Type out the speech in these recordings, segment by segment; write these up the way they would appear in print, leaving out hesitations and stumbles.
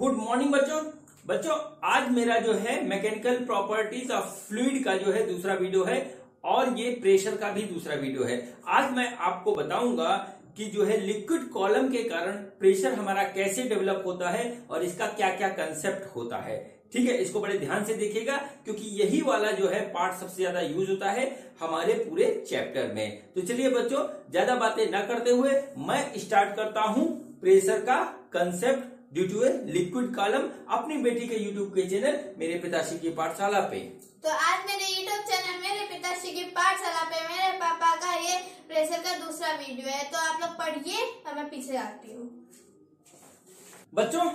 Good morning बच्चों आज मेरा जो है मैकेनिकल प्रॉपर्टीज ऑफ फ्लूइड का जो है दूसरा वीडियो है और ये प्रेशर का भी दूसरा वीडियो है। आज मैं आपको बताऊंगा कि जो है लिक्विड कॉलम के कारण प्रेशर हमारा कैसे डेवलप होता है और इसका क्या क्या कंसेप्ट होता है। ठीक है, इसको बड़े ध्यान से देखिएगा क्योंकि यही वाला जो है पार्ट सबसे ज्यादा यूज होता है हमारे पूरे चैप्टर में। तो चलिए बच्चों, ज्यादा बातें ना करते हुए मैं स्टार्ट करता हूं प्रेशर का concept due to a liquid column अपनी बेटी के यूट्यूब के चैनल मेरे पिताश्री की पाठशाला पे। तो आज मेरे यूट्यूब चैनल मेरे पिताश्री की पाठशाला पे मेरे पापा का ये प्रेशर का दूसरा वीडियो है, तो आप लोग पढ़िए और मैं पीछे आती हूँ। बच्चों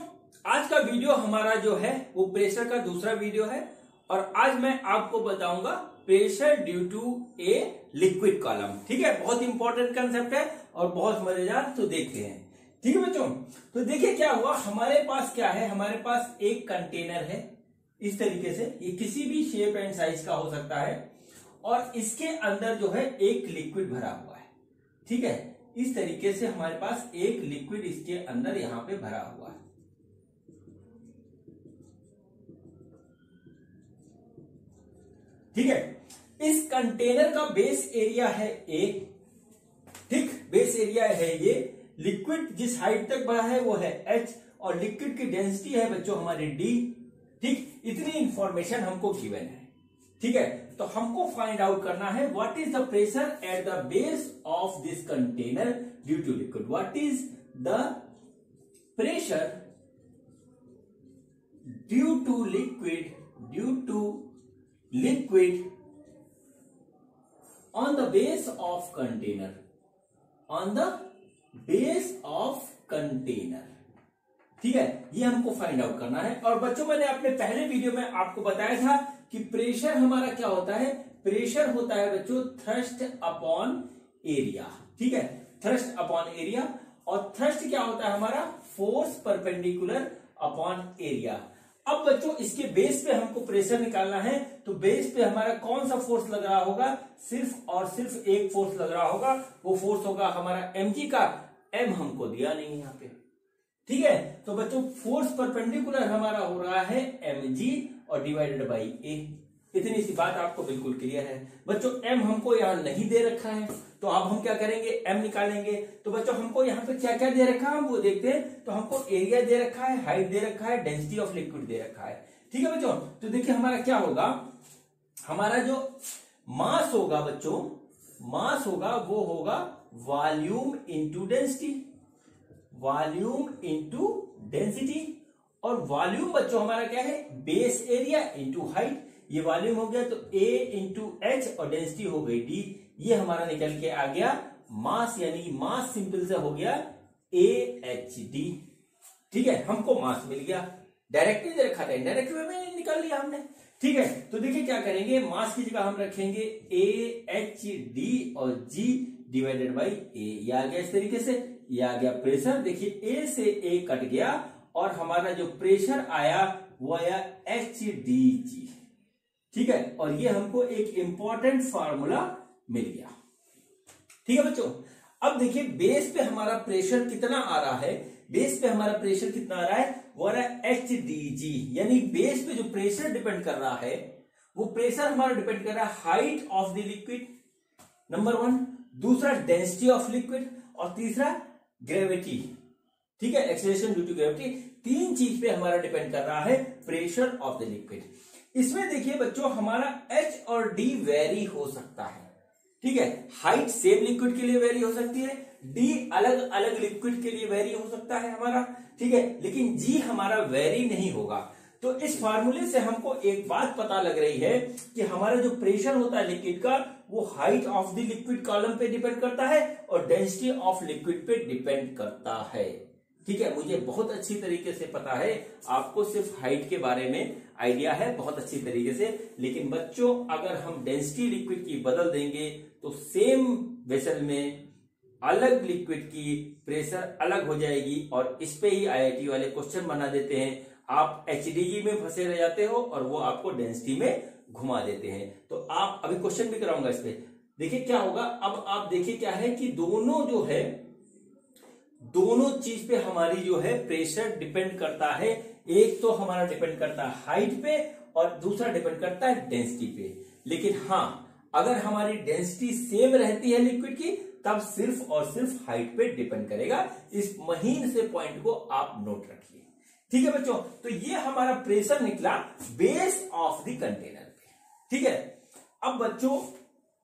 आज का वीडियो हमारा जो है वो प्रेशर का दूसरा वीडियो है और आज मैं आपको बताऊंगा pressure due to a liquid column. ठीक है, बहुत इंपॉर्टेंट कंसेप्ट है और बहुत मजेदार, तो देखते हैं। ठीक है बच्चों, तो देखिए क्या हुआ, हमारे पास क्या है, हमारे पास एक कंटेनर है इस तरीके से, ये किसी भी शेप एंड साइज का हो सकता है और इसके अंदर जो है एक लिक्विड भरा हुआ है। ठीक है, इस तरीके से हमारे पास एक लिक्विड इसके अंदर यहां पे भरा हुआ है। ठीक है, इस कंटेनर का बेस एरिया है ए। ठीक, बेस एरिया है ये, लिक्विड जिस हाइट तक बढ़ा है वो है h और लिक्विड की डेंसिटी है बच्चों हमारी d। ठीक, इतनी इंफॉर्मेशन हमको गिवन है। ठीक है, तो हमको फाइंड आउट करना है what is the pressure at the base of this container due to liquid. What is the pressure due to liquid on the base of container, on the base of container. ठीक है, ये हमको find out करना है। और बच्चों मैंने अपने पहले वीडियो में आपको बताया था कि प्रेशर हमारा क्या होता है, प्रेशर होता है बच्चों थ्रस्ट अपॉन एरिया। ठीक है, थ्रस्ट अपॉन एरिया, और थ्रस्ट क्या होता है हमारा फोर्स परपेंडिकुलर अपॉन एरिया। अब बच्चों इसके बेस पे हमको प्रेशर निकालना है, तो बेस पे हमारा कौन सा फोर्स लग रहा होगा, सिर्फ और सिर्फ एक फोर्स लग रहा होगा, वो फोर्स होगा हमारा mg का। m हमको दिया नहीं यहाँ पे। ठीक है, तो बच्चों फोर्स परपेंडिकुलर हमारा हो रहा है mg और डिवाइडेड बाई a। इतनी सी बात आपको बिल्कुल क्लियर है। बच्चों m हमको यहाँ नहीं दे रखा है, तो अब हम क्या करेंगे, m निकालेंगे। तो बच्चों हमको यहाँ पे क्या क्या दे रखा है हम वो देखते हैं। तो हमको एरिया दे रखा है, हाइट दे रखा है, डेंसिटी ऑफ लिक्विड दे रखा है। ठीक है बच्चों, तो देखिए हमारा क्या होगा, हमारा जो मास होगा बच्चों, मास होगा वो होगा volume into density, volume into density. और वॉल्यूम बच्चों हमारा क्या है, बेस एरिया इंटू हाइट। ये वॉल्यूम हो गया तो A इंटू एच और डेंसिटी हो गई D। ये हमारा निकल के आ गया मास, यानी मास सिंपल से हो गया AHD। ठीक है, हमको मास मिल गया। डायरेक्टली दे रखा था, इनडायरेक्ट वे में निकाल लिया हमने। ठीक है, तो देखिए क्या करेंगे, मास की जगह हम रखेंगे AHD और G डिवाइडेड बाई A। ये आ गया इस तरीके से, ये आ गया प्रेशर। देखिए A से A कट गया और हमारा जो प्रेशर आया वो आया HDG। ठीक है, और ये हमको एक इंपॉर्टेंट फार्मूला मिल गया। ठीक है बच्चों, अब देखिए बेस पे हमारा प्रेशर कितना आ रहा है, बेस पे हमारा प्रेशर कितना आ रहा है, वो आ रहा है HDG। यानी बेस पे जो प्रेशर डिपेंड कर रहा है वो प्रेशर हमारा डिपेंड कर रहा है height of the liquid, number 1, दूसरा डेंसिटी ऑफ लिक्विड, और तीसरा ग्रेविटी। ठीक है, एक्सेलरेशन ड्यू टू ग्रेविटी। तीन चीज पे हमारा डिपेंड कर रहा है प्रेशर ऑफ द लिक्विड। इसमें देखिए बच्चों हमारा H और D वेरी हो सकता है। ठीक है, हाइट सेम लिक्विड के लिए वेरी हो सकती है, D अलग अलग लिक्विड के लिए वेरी हो सकता है हमारा। ठीक है, लेकिन G हमारा वेरी नहीं होगा। तो इस फार्मूले से हमको एक बात पता लग रही है कि हमारा जो प्रेशर होता है लिक्विड का वो height of the liquid column पे डिपेंड करता है और डेंसिटी ऑफ लिक्विड पे डिपेंड करता है। ठीक है, मुझे बहुत अच्छी तरीके से पता है, आपको सिर्फ हाइट के बारे में आइडिया है बहुत अच्छी तरीके से, लेकिन बच्चों अगर हम डेंसिटी लिक्विड की बदल देंगे तो सेम वेसल में अलग लिक्विड की प्रेशर अलग हो जाएगी और इस पे ही आईआईटी वाले क्वेश्चन बना देते हैं। आप HDG में फंसे रह जाते हो और वो आपको डेंसिटी में घुमा देते हैं। तो आप अभी क्वेश्चन भी कराऊंगा इस पे। देखिए क्या होगा, अब आप देखिए क्या है कि दोनों जो है दोनों चीज पे हमारी जो है प्रेशर डिपेंड करता है। एक तो हमारा डिपेंड करता है हाइट पे और दूसरा डिपेंड करता है डेंसिटी पे। लेकिन हाँ, अगर हमारी डेंसिटी सेम रहती है लिक्विड की, तब सिर्फ और सिर्फ हाइट पे डिपेंड करेगा। इस महीन से पॉइंट को आप नोट रखिए। ठीक है बच्चों, तो ये हमारा प्रेशर निकला बेस ऑफ द कंटेनर पे। ठीक है, अब बच्चों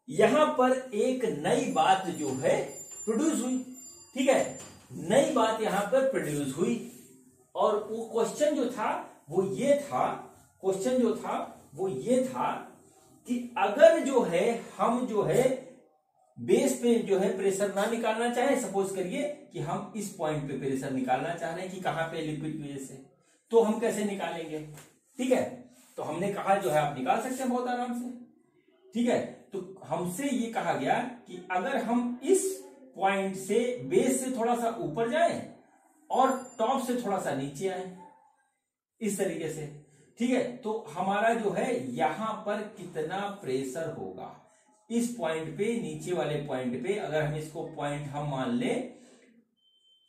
यहां पर एक नई बात जो है प्रोड्यूस हुई। ठीक है, नई बात यहां पर प्रोड्यूस हुई और वो क्वेश्चन जो था वो ये था कि अगर जो है हम जो है बेस पे जो है प्रेशर ना निकालना चाहे, सपोज करिए कि हम इस पॉइंट पे प्रेशर निकालना चाह रहे हैं कि कहां पे लिक्विड बेस है, तो हम कैसे निकालेंगे। ठीक है, तो हमने कहा जो है आप निकाल सकते हैं बहुत आराम से। ठीक है, तो हमसे ये कहा गया कि अगर हम इस पॉइंट से बेस से थोड़ा सा ऊपर जाएं और टॉप से थोड़ा सा नीचे आए, इस तरीके से। ठीक है, तो हमारा जो है यहां पर कितना प्रेशर होगा इस पॉइंट पे, नीचे वाले पॉइंट पे। अगर हम इसको पॉइंट हम मान ले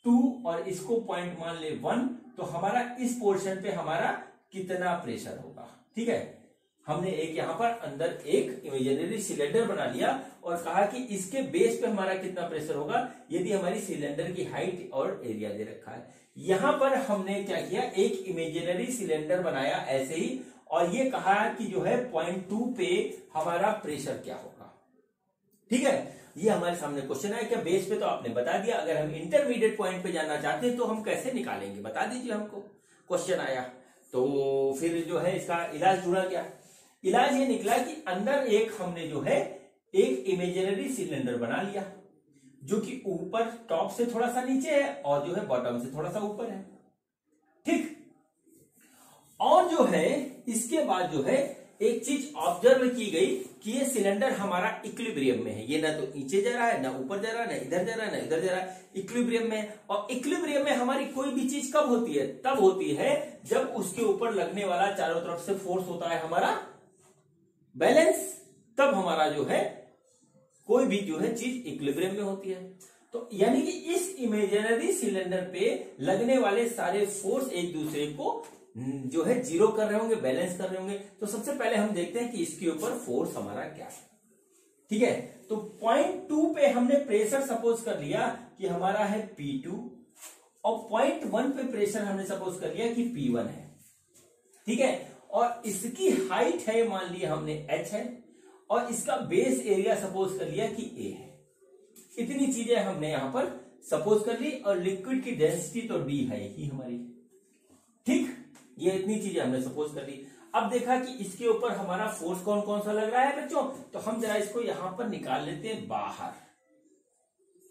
2 और इसको पॉइंट मान ले 1, तो हमारा इस पोर्शन पे हमारा कितना प्रेशर होगा। ठीक है, हमने एक यहां पर अंदर एक इमेजिनरी सिलेंडर बना लिया और कहा कि इसके बेस पे हमारा कितना प्रेशर होगा यदि हमारी सिलेंडर की हाइट और एरिया दे रखा है। यहां पर हमने क्या किया, एक इमेजिनरी सिलेंडर बनाया ऐसे ही, और ये कहा कि जो है पॉइंट 2 पे हमारा प्रेशर क्या होगा। ठीक है, ये हमारे सामने क्वेश्चन है। क्या बेस पे तो आपने बता दिया, अगर हम इंटरमीडिएट पॉइंट पे जाना चाहते हैं तो हम कैसे निकालेंगे, बता दीजिए हमको। क्वेश्चन आया तो फिर जो है इसका इलाज ढूंढा गया। इलाज ये निकला कि अंदर एक हमने जो है एक इमेजिनरी सिलेंडर बना लिया जो कि ऊपर टॉप से थोड़ा सा नीचे है और जो है बॉटम से थोड़ा सा ऊपर है। ठीक, और जो है इसके बाद जो है एक चीज ऑब्जर्व की गई कि ये सिलेंडर हमारा इक्विलिब्रियम में है। ये ना तो नीचे जा रहा है, ना ऊपर जा रहा है, ना इधर जा रहा है, ना इधर जा रहा है, इक्विलिब्रियम में। और इक्विलिब्रियम में हमारी कोई भी चीज कब होती है, तब होती है जब उसके ऊपर लगने वाला चारों तरफ से फोर्स होता है हमारा बैलेंस, तब हमारा जो है कोई भी जो है चीज इक्विलिब्रियम में होती है। तो यानी कि इस इमेजिनरी सिलेंडर पे लगने वाले सारे फोर्स एक दूसरे को जो है जीरो कर रहे होंगे, बैलेंस कर रहे होंगे। तो सबसे पहले हम देखते हैं कि इसके ऊपर फोर्स हमारा क्या है। ठीक है, तो पॉइंट 2 पे हमने प्रेशर सपोज कर लिया कि हमारा है P2 और पॉइंट 1 पे प्रेशर हमने सपोज कर लिया कि P1 है। ठीक है, और इसकी हाइट है मान लिया हमने h है और इसका बेस एरिया सपोज कर लिया कि A है। इतनी चीजें हमने यहां पर सपोज कर ली और लिक्विड की डेंसिटी तो D है ही हमारी। ठीक, ये इतनी चीजें हमने सपोज कर ली। अब देखा कि इसके ऊपर हमारा फोर्स कौन कौन सा लग रहा है बच्चों, तो हम जरा इसको यहां पर निकाल लेते हैं बाहर।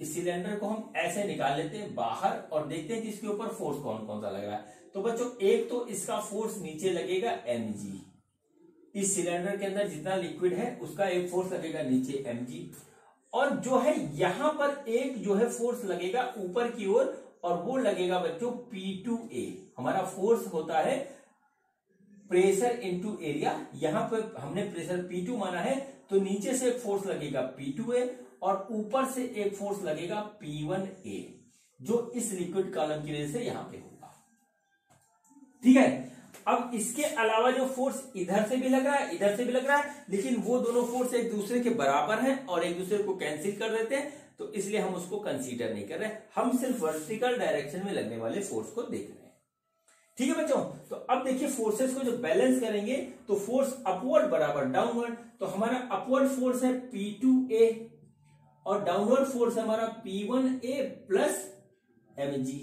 इस सिलेंडर को हम ऐसे निकाल लेते हैं बाहर और देखते हैं कि इसके ऊपर फोर्स कौन कौन सा लग रहा है। तो बच्चों एक तो इसका फोर्स नीचे लगेगा mg, इस सिलेंडर के अंदर जितना लिक्विड है उसका एक फोर्स लगेगा नीचे mg, और जो है यहां पर एक जो है फोर्स लगेगा ऊपर की ओर और वो लगेगा बच्चों P2A। हमारा फोर्स होता है प्रेशर इनटू एरिया। यहां पर हमने प्रेशर P2 माना है, तो नीचे से एक फोर्स लगेगा P2A और ऊपर से एक फोर्स लगेगा P1A जो इस लिक्विड कॉलम की वजह से यहां पे होगा। ठीक है, अब इसके अलावा जो फोर्स इधर से भी लग रहा है, इधर से भी लग रहा है, लेकिन वो दोनों फोर्स एक दूसरे के बराबर हैं और एक दूसरे को कैंसिल कर देते हैं, तो इसलिए हम उसको कंसीडर नहीं कर रहे। हम सिर्फ वर्टिकल डायरेक्शन में लगने वाले फोर्स को देख रहे हैं। ठीक है बच्चों, तो अब देखिए फोर्सेस को जब बैलेंस करेंगे तो फोर्स अपवर्ड बराबर डाउनवर्ड, तो हमारा अपवर्ड फोर्स है P2A और डाउनवर्ड फोर्स हमारा P1A प्लस mg।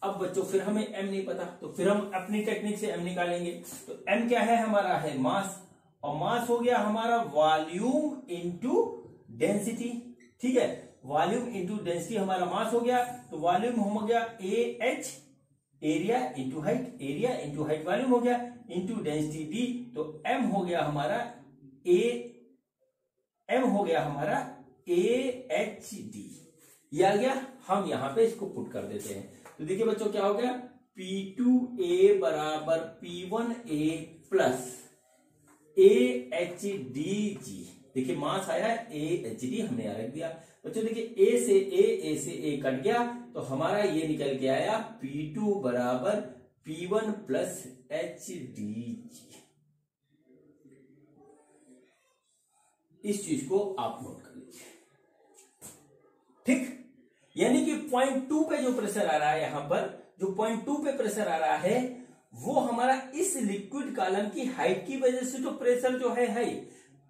अब बच्चों फिर हमें m नहीं पता, तो फिर हम अपनी टेक्निक से m निकालेंगे। तो m क्या है, हमारा है मास, और मास हो गया हमारा वॉल्यूम इंटू डेंसिटी। ठीक है, वॉल्यूम इंटू डेंसिटी हमारा मास हो गया, तो वॉल्यूम हो गया AH, area into height, area into height volume हो गया, इंटू डेंसिटी D, तो m हो गया हमारा AHD। ये आ गया, हम यहां पे इसको पुट कर देते हैं। तो देखिए बच्चों क्या हो गया, P2A बराबर P1A प्लस AHDG। देखिए मास आया AHD हमने यहां रख दिया, बच्चों देखिए ए से ए कट गया, तो हमारा ये निकल के आया P2 बराबर P1 प्लस HDG। इस चीज को आप नोट कर लीजिए, ठीक। यानी कि पॉइंट 2 पे जो प्रेशर आ रहा है, यहां पर जो पॉइंट 2 पे प्रेशर आ रहा है वो हमारा इस लिक्विड कॉलम की हाइट की वजह से तो प्रेशर जो है हाई,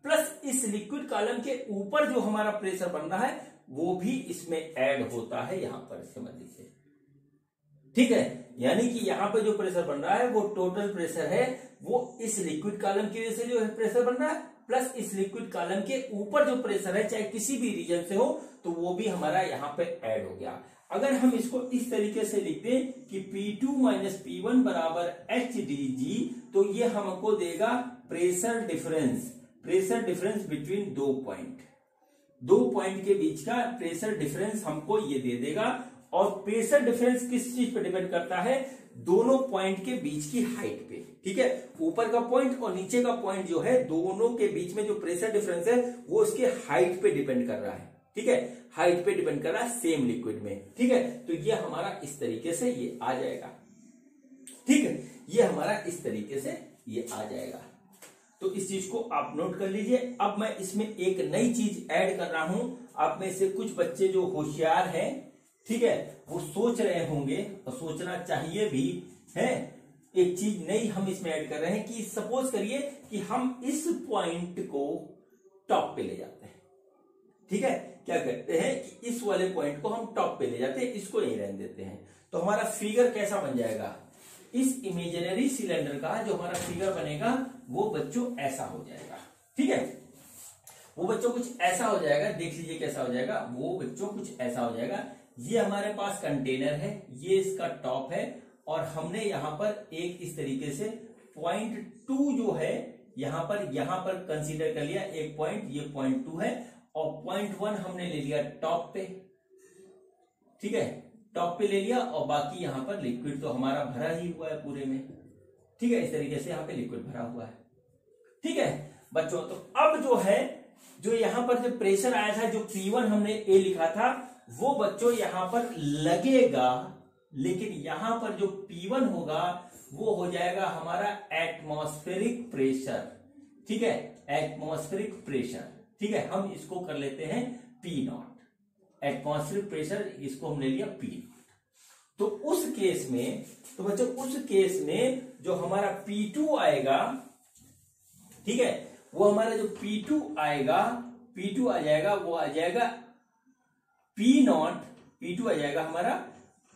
प्लस इस लिक्विड कॉलम के ऊपर जो हमारा प्रेशर बन रहा है वो भी इसमें ऐड होता है, यहां पर समझ लीजिए, ठीक है। यानी कि यहां पर जो प्रेशर बन रहा है वो टोटल प्रेशर है, वो इस लिक्विड कॉलम की वजह से जो है प्रेशर बन रहा है, प्लस इस लिक्विड कॉलम के ऊपर जो प्रेशर है चाहे किसी भी रीजन से हो तो वो भी हमारा यहां पे ऐड हो गया। अगर हम इसको इस तरीके से लिख दें कि P2 माइनस P1 बराबर HDG, तो ये हमको देगा प्रेशर डिफरेंस बिटवीन दो पॉइंट के बीच का प्रेशर डिफरेंस हमको ये दे देगा। और प्रेशर डिफरेंस किस चीज पे डिपेंड करता है, दोनों पॉइंट के बीच की हाइट पे, ठीक है। ऊपर का पॉइंट और नीचे का पॉइंट जो है दोनों के बीच में जो प्रेशर डिफरेंस है वो उसके हाइट पे डिपेंड कर रहा है, ठीक है, हाइट पे डिपेंड कर रहा है सेम लिक्विड में, ठीक है। तो ये हमारा इस तरीके से ये आ जाएगा, ठीक है, ये हमारा इस तरीके से ये आ जाएगा। तो इस चीज को आप नोट कर लीजिए। अब मैं इसमें एक नई चीज ऐड कर रहा हूं, आप में से कुछ बच्चे जो होशियार हैं, ठीक है, वो सोच रहे होंगे और सोचना चाहिए भी है, एक चीज नई हम इसमें ऐड कर रहे हैं कि सपोज करिए कि हम इस पॉइंट को टॉप पे ले जाते हैं, ठीक है। क्या करते हैं कि इस वाले पॉइंट को हम टॉप पे ले जाते हैं, इसको यहीं रहने देते हैं। तो हमारा फिगर कैसा बन जाएगा, इस इमेजिनरी सिलेंडर का जो हमारा फिगर बनेगा वो बच्चों ऐसा हो जाएगा, ठीक है। वो बच्चों कुछ ऐसा हो जाएगा, देख लीजिए कैसा हो जाएगा, वो बच्चों कुछ ऐसा हो जाएगा। ये हमारे पास कंटेनर है, ये इसका टॉप है, और हमने यहां पर एक इस तरीके से पॉइंट 2 जो है यहां पर कंसीडर कर लिया एक पॉइंट, ये पॉइंट 2 है, और पॉइंट 1 हमने ले लिया टॉप पे, ठीक है, टॉप पे ले लिया, और बाकी यहां पर लिक्विड तो हमारा भरा ही हुआ है पूरे में, ठीक है। इस तरीके से यहां पे लिक्विड भरा हुआ है, ठीक है बच्चों। तो अब जो है जो यहां पर जो प्रेशर आया था, जो P1 हमने ए लिखा था, वो बच्चों यहां पर लगेगा, लेकिन यहां पर जो P1 होगा वो हो जाएगा हमारा एटमॉस्फेरिक प्रेशर, ठीक है, एटमॉस्फेरिक प्रेशर, ठीक है। हम इसको कर लेते हैं P0, एटमॉस्फेरिक प्रेशर, इसको हमने लिया P0। तो उस केस में, तो बच्चों उस केस में जो हमारा P2 आएगा, ठीक है, वो हमारा जो P2 आएगा, P2 आ जाएगा, वो आ जाएगा P0, P2 आ जाएगा हमारा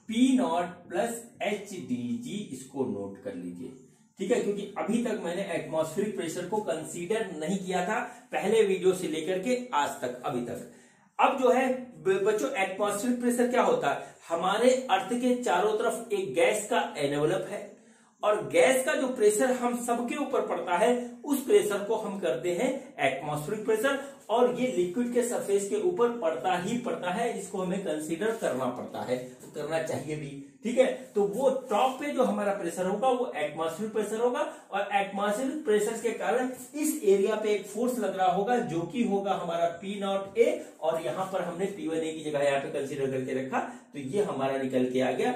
P0 प्लस HDG, इसको नोट कर लीजिए, ठीक है। क्योंकि अभी तक मैंने एटमॉस्फेरिक प्रेशर को कंसीडर नहीं किया था, पहले वीडियो से लेकर के आज तक, अभी तक। अब जो है बच्चों एटमॉस्फेरिक प्रेशर क्या होता है, हमारे अर्थ के चारों तरफ एक गैस का एनवेलप है, और गैस का जो प्रेशर हम सबके ऊपर पड़ता है उस प्रेशर को हम करते हैं एटमॉस्फेरिक प्रेशर, और ये लिक्विड के सरफेस के ऊपर पड़ता ही पड़ता है, इसको हमें कंसीडर करना पड़ता है, करना चाहिए भी, ठीक है। तो वो टॉप पे जो हमारा प्रेशर होगा वो एटमॉस्फेरिक प्रेशर होगा, और एटमॉस्फेरिक प्रेशर के कारण इस एरिया पे एक फोर्स लग रहा होगा जो कि होगा हमारा P0A, और यहां पर हमने P1A की जगह यहां पे कंसीडर करके रखा, तो ये हमारा निकल के आ गया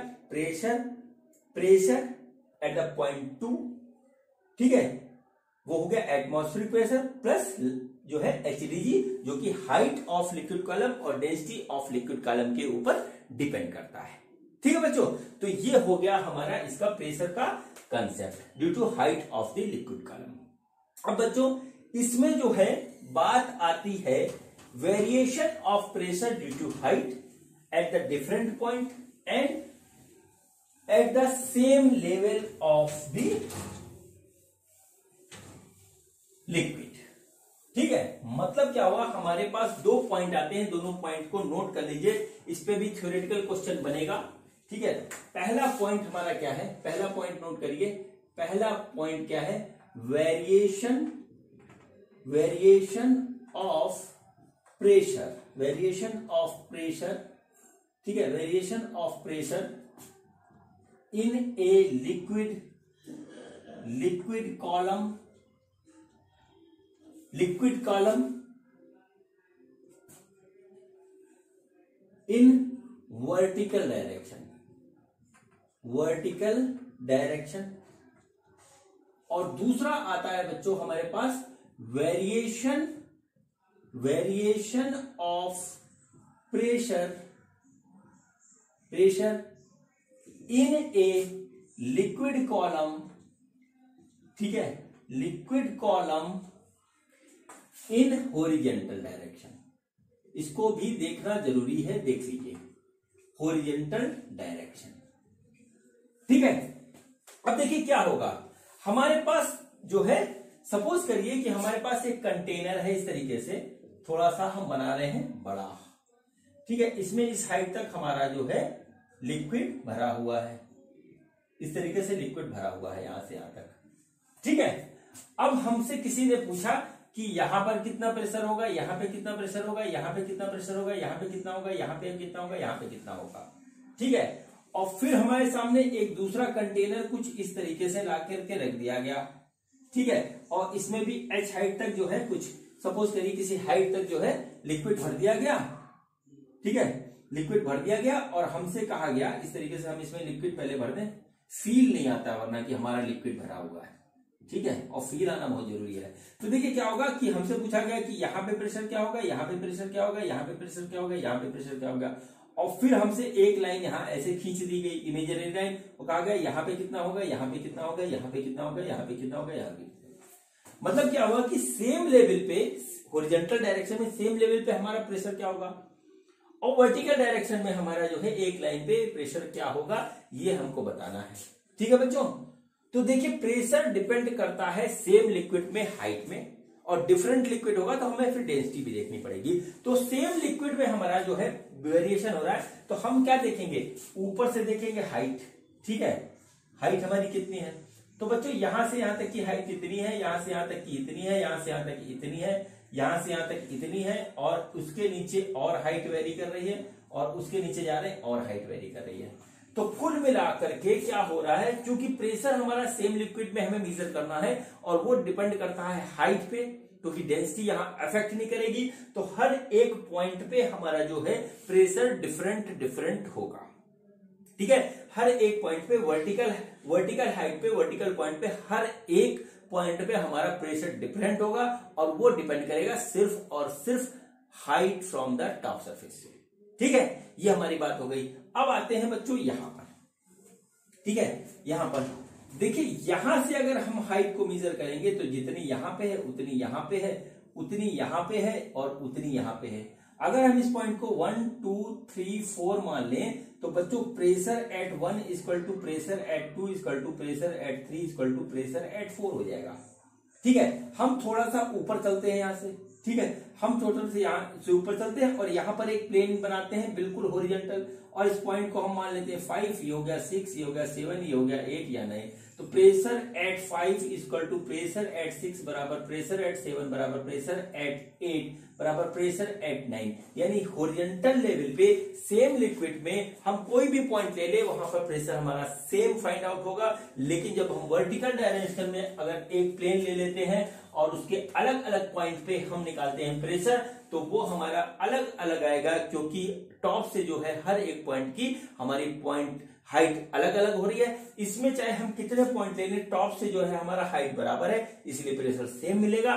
प्रेशर एट द पॉइंट 2, ठीक है, वो हो गया एटमॉस्फेरिक प्रेशर प्लस जो है HDG, जो कि हाइट ऑफ लिक्विड कॉलम और डेंसिटी ऑफ लिक्विड कॉलम के ऊपर डिपेंड करता है, ठीक है बच्चों। तो ये हो गया हमारा इसका प्रेशर का concept due to height of the liquid column. अब बच्चों इसमें जो है बात आती है variation of pressure due to height at the different point and at the same level of the liquid, ठीक है। मतलब क्या हुआ, हमारे पास 2 पॉइंट आते हैं, दोनों पॉइंट को नोट कर लीजिए, इस पे भी थ्योरेटिकल क्वेश्चन बनेगा, ठीक है। पहला पॉइंट हमारा क्या है, पहला पॉइंट नोट करिए, पहला पॉइंट क्या है, वेरिएशन ऑफ प्रेशर, ठीक है, variation of pressure in a liquid column in vertical direction, vertical direction. और दूसरा आता है बच्चों हमारे पास variation, variation of pressure, pressure in a liquid column, ठीक है, liquid column in horizontal direction. इसको भी देखना जरूरी है, देख लीजिए, हॉरिजॉन्टल डायरेक्शन, ठीक है। अब देखिए क्या होगा, हमारे पास जो है, सपोज करिए कि हमारे पास एक कंटेनर है, इस तरीके से थोड़ा सा हम बना रहे हैं बड़ा, ठीक है। इसमें इस हाइट तक हमारा जो है लिक्विड भरा हुआ है, इस तरीके से लिक्विड भरा हुआ है यहां से यहां तक, ठीक है। अब हमसे किसी ने पूछा कि यहां पर कितना प्रेशर होगा, यहां पे कितना प्रेशर होगा, यहां पे कितना प्रेशर होगा, यहां पे कितना होगा, यहां पे कितना होगा, यहां पे कितना होगा, ठीक है। और फिर हमारे सामने एक दूसरा कंटेनर कुछ इस तरीके से ला करके रख दिया गया, ठीक है। और इसमें भी h हाइट तक जो है कुछ, सपोज करिए किसी हाइट तक जो है लिक्विड भर दिया गया, ठीक है, लिक्विड भर दिया गया। और हमसे कहा गया इस तरीके से हम इसमें लिक्विड पहले भर दें, फील नहीं आता वरना कि हमारा लिक्विड भरा हुआ है, ठीक है, और फील आना बहुत जरूरी है। तो देखिए क्या होगा कि हमसे पूछा गया कि यहाँ पे प्रेशर क्या होगा, यहाँ पे प्रेशर क्या होगा, यहाँ पे प्रेशर क्या होगा, यहाँ पे प्रेशर क्या होगा। और फिर हमसे एक लाइन यहाँ ऐसे खींच दी गई, इमेजिनरी लाइन, और कहा गया यहाँ पे कितना होगा, यहाँ पे कितना होगा, यहाँ पे कितना होगा, यहाँ पे कितना होगा, यहाँ पे। मतलब क्या होगा कि सेम लेवल पे, हॉरिजॉन्टल डायरेक्शन में सेम लेवल पे हमारा प्रेशर क्या होगा, और वर्टिकल डायरेक्शन में हमारा जो है एक लाइन पे प्रेशर क्या होगा, ये हमको बताना है, ठीक है बच्चों। तो देखिए प्रेशर डिपेंड करता है सेम लिक्विड में हाइट में, और डिफरेंट लिक्विड होगा तो हमें फिर डेंसिटी भी देखनी पड़ेगी। तो सेम लिक्विड में हमारा जो है वेरिएशन हो रहा है, तो हम क्या देखेंगे, ऊपर से देखेंगे हाइट, ठीक है, हाइट हमारी कितनी है। तो बच्चों यहां से यहां तक की हाइट कितनी है, यहां से यहां तक की इतनी है, यहां से यहां तक की इतनी है, यहां से यहां तक इतनी है, और उसके नीचे और हाइट वेरी कर रही है, और उसके नीचे जा रहे हैं और हाइट वेरी कर रही है। तो कुल मिलाकर के क्या हो रहा है, क्योंकि प्रेशर हमारा सेम लिक्विड में हमें मेजर करना है, और वो डिपेंड करता है हाइट पे, क्योंकि डेंसिटी यहां अफेक्ट नहीं करेगी। तो हर एक पॉइंट पे हमारा जो है प्रेशर डिफरेंट डिफरेंट होगा, ठीक है। हर एक पॉइंट पे वर्टिकल हाइट पे, वर्टिकल पॉइंट पे, हर एक पॉइंट पे हमारा प्रेशर डिफरेंट होगा, और वो डिपेंड करेगा सिर्फ और सिर्फ height from the top surface से, ठीक है। ये हमारी बात हो गई। अब आते हैं बच्चों यहां पर, ठीक है। यहां पर देखिए, यहां से अगर हम हाइट को मेजर करेंगे तो जितनी यहां पे है उतनी यहां पे है, उतनी यहां पे है, और उतनी यहां पे है। अगर हम इस पॉइंट को 1 2 3 4 मान लें, तो बच्चों pressure at 1 equal to pressure at 2 equal to pressure at 3 equal to pressure at 4 हो जाएगा, ठीक है। हम थोड़ा सा ऊपर चलते हैं यहां से, ठीक है, हम टोटल से यहां से ऊपर चलते हैं, और यहां पर एक प्लेन बनाते हैं बिल्कुल हॉरिजॉन्टल, और इस पॉइंट को हम मान लेते हैं 5, ये हो गया 6, ये हो गया 7, ये हो गया 8 या 9। तो pressure at 5 equal to pressure at 6 बराबर प्रेशर एट 7 बराबर प्रेशर एट 8 बराबर प्रेशर एट 9। यानी हॉरिजॉन्टल लेवल पे सेम लिक्विड में हम कोई भी पॉइंट ले ले, वहां पर प्रेशर हमारा सेम फाइंड आउट होगा। लेकिन जब हम वर्टिकल डायरेक्शन में अगर एक प्लेन ले लेते हैं और उसके अलग अलग पॉइंट पे हम निकालते हैं प्रेशर, तो वो हमारा अलग अलग आएगा, क्योंकि टॉप से जो है हर एक पॉइंट की हमारी पॉइंट हाइट अलग अलग हो रही है। इसमें चाहे हम कितने पॉइंट ले लें, टॉप से जो है हमारा हाइट बराबर है, इसलिए प्रेशर सेम मिलेगा।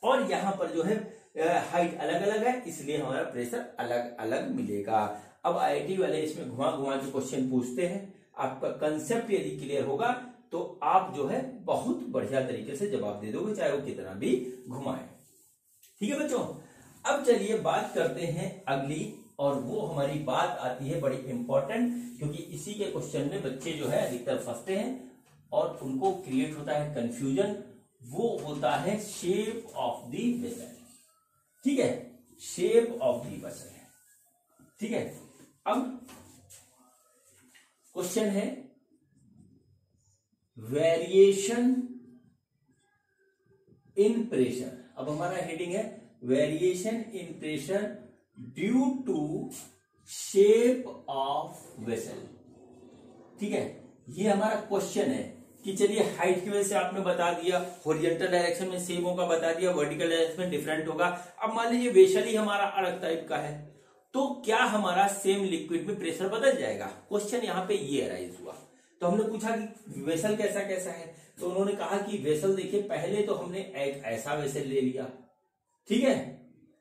और यहां पर जो है हाइट अलग अलग है, इसलिए हमारा प्रेशर अलग अलग मिलेगा। अब आईआईटी वाले इसमें घुमा घुमा के क्वेश्चन पूछते हैं। आपका कंसेप्ट यदि क्लियर होगा तो आप जो है बहुत बढ़िया तरीके से जवाब दे दोगे, चाहे वो कितना भी घुमाए, ठीक है बच्चों। अब चलिए बात करते हैं अगली, और वो हमारी बात आती है बड़ी इंपॉर्टेंट, क्योंकि इसी के क्वेश्चन में बच्चे जो है अधिकतर फंसते हैं और उनको क्रिएट होता है कंफ्यूजन। वो होता है शेप ऑफ द वेसल, ठीक है, शेप ऑफ द वेसल, ठीक है। अब क्वेश्चन है वेरिएशन इन प्रेशर। अब हमारा हेडिंग है variation in pressure due to shape of vessel, ठीक है। ये हमारा क्वेश्चन है कि चलिए हाइट की वजह से आपने बता दिया, हॉरिजॉन्टल डायरेक्शन में सेम होगा बता दिया, वर्टिकल डायरेक्शन में डिफरेंट होगा। अब मान लीजिए वेसल ही हमारा अलग टाइप का है, तो क्या हमारा सेम लिक्विड में प्रेशर बदल जाएगा? क्वेश्चन यहाँ पे ये अराइज हुआ। तो हमने पूछा कि वेसल कैसा कैसा है, तो उन्होंने कहा कि वेसल देखिए, पहले तो हमने एक ऐसा वेसल ले लिया, ठीक है,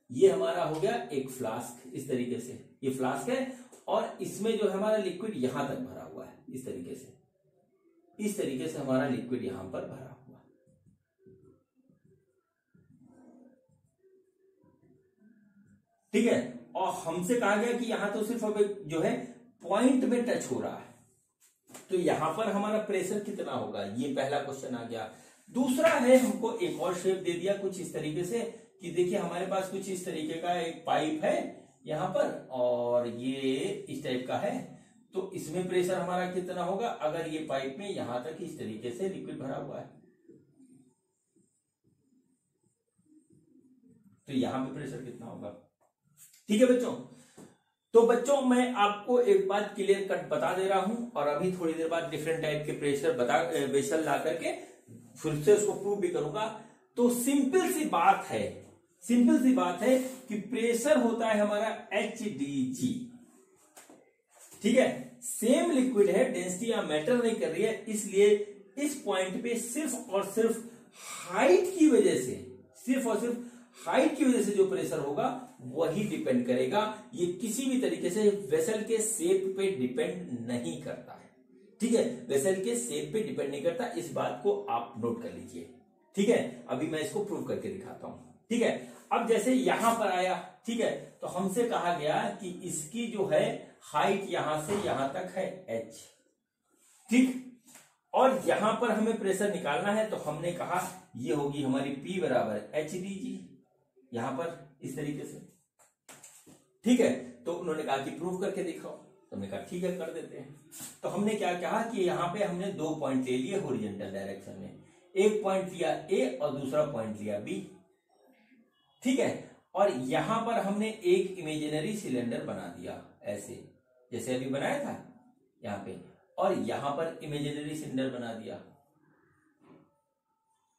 ये हमारा हो गया एक फ्लास्क, इस तरीके से ये फ्लास्क है, और इसमें जो है हमारा लिक्विड यहां तक भरा हुआ है, इस तरीके से हमारा लिक्विड यहां पर भरा हुआ, ठीक है। और हमसे कहा गया कि यहां तो सिर्फ अब जो है पॉइंट में टच हो रहा है, तो यहां पर हमारा प्रेशर कितना होगा, ये पहला क्वेश्चन आ गया। दूसरा है, हमको एक और शेप दे दिया कुछ इस तरीके से कि देखिए हमारे पास कुछ इस तरीके का एक पाइप है यहां पर, और ये इस टाइप का है, तो इसमें प्रेशर हमारा कितना होगा, अगर ये पाइप में यहां तक इस तरीके से लिक्विड भरा हुआ है, तो यहां पे प्रेशर कितना होगा, ठीक है बच्चों। तो बच्चों मैं आपको एक बात क्लियर कट बता दे रहा हूं, और अभी थोड़ी देर बाद डिफरेंट टाइप के प्रेशर वेसल ला करके फिर से उसको प्रूव भी करूंगा। तो सिंपल सी बात है कि प्रेशर होता है हमारा HdG, ठीक है। सेम लिक्विड है, डेंसिटी या मैटर नहीं कर रही है, इसलिए इस पॉइंट पे सिर्फ और सिर्फ हाइट की वजह से जो प्रेशर होगा वही डिपेंड करेगा, ये किसी भी तरीके से वेसल के शेप पे डिपेंड नहीं करता है, ठीक है, वेसल के शेप पे डिपेंड नहीं करता, इस बात को आप नोट कर लीजिए, ठीक है। अभी मैं इसको प्रूव करके दिखाता हूं, ठीक है। अब जैसे यहां पर आया, ठीक है, तो हमसे कहा गया कि इसकी जो है हाइट यहां से यहां तक है h, ठीक, और यहां पर हमें प्रेशर निकालना है, तो हमने कहा ये होगी हमारी P बराबर HdG, यहां पर इस तरीके से, ठीक है। तो उन्होंने कहा कि प्रूव करके दिखाओ, तो हमने कहा ठीक है कर देते हैं। तो हमने क्या कहा कि यहां पे हमने 2 पॉइंट ले लिए हॉरिजॉन्टल डायरेक्शन में, एक पॉइंट लिया A और दूसरा पॉइंट लिया B, ठीक है। और यहां पर हमने एक इमेजिनरी सिलेंडर बना दिया ऐसे, जैसे अभी बनाया था यहां पे, और यहां पर इमेजिनरी सिलेंडर बना दिया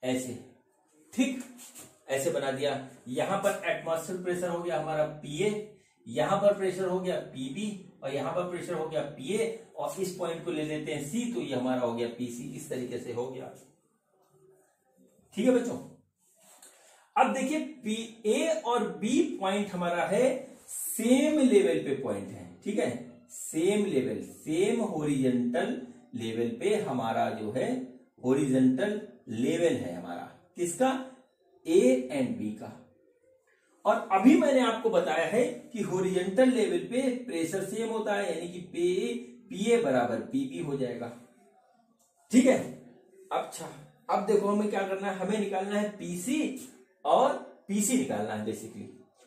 ऐसे, ठीक, ऐसे बना दिया। यहां पर एटमॉस्फेरिक प्रेशर हो गया हमारा PA, यहां पर प्रेशर हो गया PB, और यहां पर प्रेशर हो गया PA, और इस पॉइंट को ले लेते हैं C, तो ये हमारा हो गया PC, इस तरीके से हो गया, ठीक है बच्चों। अब देखिए A और B पॉइंट हमारा है सेम लेवल पे पॉइंट है, ठीक है, सेम हॉरिजॉन्टल लेवल पे हमारा जो है हॉरिजॉन्टल लेवल है हमारा, किसका, A एंड B का। और अभी मैंने आपको बताया है कि हॉरिजॉन्टल लेवल पे प्रेशर सेम होता है, यानी कि PA बराबर PB हो जाएगा, ठीक है। अच्छा, अब देखो हमें क्या करना है, हमें निकालना है PC और PC निकालना है बेसिकली।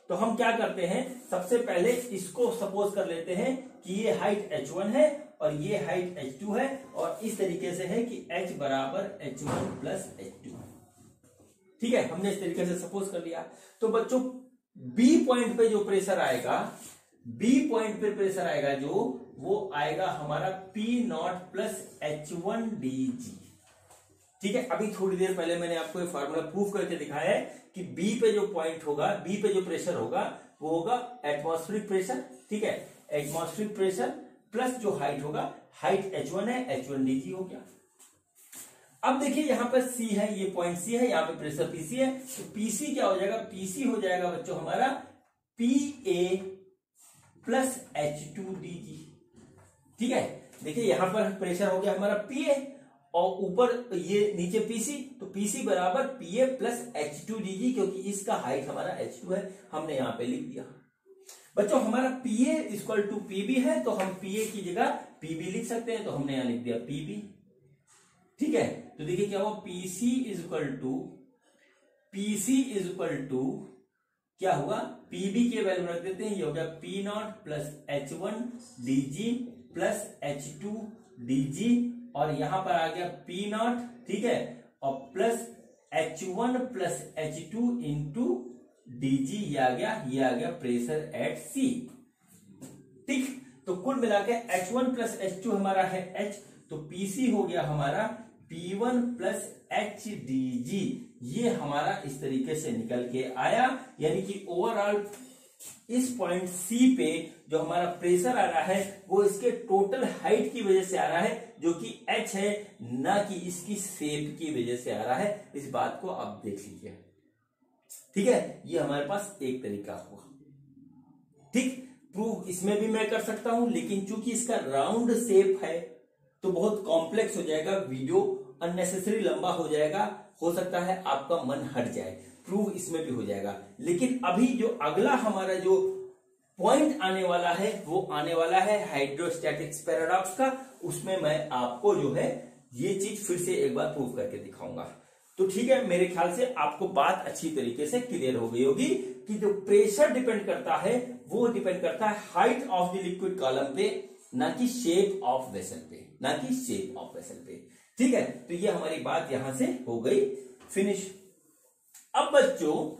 तो हम क्या करते हैं, सबसे पहले इसको सपोज कर लेते हैं कि ये हाइट H1 है और ये हाइट H2 है, और इस तरीके से है कि H बराबर H1 प्लस H2, ठीक है, हमने इस तरीके से सपोज कर लिया। तो बच्चों B पॉइंट पे जो प्रेशर आएगा, जो वो आएगा हमारा P0 प्लस H1dG, ठीक है। अभी थोड़ी देर पहले मैंने आपको ये फार्मूला प्रूफ करके दिखाया है कि B पे जो पॉइंट होगा, B पे जो प्रेशर होगा वो होगा एटमॉस्फेरिक प्रेशर, ठीक है, एटमॉस्फेरिक प्रेशर प्लस जो हाइट होगा, हाइट H1 है, H1dG हो गया। अब देखिए यहां पर C है, ये पॉइंट C है, यहां पे प्रेशर PC है, तो PC क्या हो जाएगा, PC हो जाएगा बच्चों हमारा PA प्लस H2dG, ठीक है। देखिए यहां पर प्रेशर हो गया हमारा PA, और ऊपर ये नीचे PC, तो PC बराबर PA प्लस H2dG, क्योंकि इसका हाइट हमारा H2 है, हमने यहां पे लिख दिया। बच्चों हमारा PA इक्वल टू PB है, तो हम PA की जगह PB लिख सकते हैं, तो हमने यहां लिख दिया PB, ठीक है। तो देखिए क्या हुआ, PC इज इक्वल टू क्या हुआ, PB के वैल्यू रख देते हैं, ये हो गया P0 plus H1dG plus H2dG, और यहां पर आ गया P0, ठीक है, और plus H1 plus H2 into DG, ये आ गया प्रेशर एट C, ठीक। तो कुल मिला के H1 प्लस H2 हमारा है H, तो PC हो गया हमारा P1 प्लस HdG, ये हमारा इस तरीके से निकल के आया, यानी कि ओवरऑल इस पॉइंट सी पे जो हमारा प्रेशर आ रहा है वो इसके टोटल हाइट की वजह से आ रहा है, जो कि h है, ना कि इसकी शेप की वजह से आ रहा है। इस बात को आप देख लीजिए, ठीक है। ये हमारे पास एक तरीका हुआ, ठीक। प्रूव इसमें भी मैं कर सकता हूं, लेकिन चूंकि इसका राउंड शेप है तो बहुत कॉम्प्लेक्स हो जाएगा, वीडियो अननेसेसरी लंबा हो जाएगा, हो सकता है आपका मन हट जाए। प्रूव इसमें भी हो जाएगा, लेकिन अभी जो अगला हमारा जो पॉइंट आने वाला है वो आने वाला है हाइड्रोस्टैटिक्स पैराडॉक्स का। उसमें मैं आपको जो है ये चीज फिर से एक बार प्रूव करके दिखाऊंगा। तो ठीक है, मेरे ख्याल से आपको बात अच्छी तरीके से क्लियर हो गई होगी कि जो प्रेशर डिपेंड करता है वो डिपेंड करता है height of the liquid column पे, ना कि शेप ऑफ वेसल पे, ना कि शेप ऑफ वेसल पे, ठीक है। तो ये हमारी बात यहां से हो गई फिनिश। अब बच्चों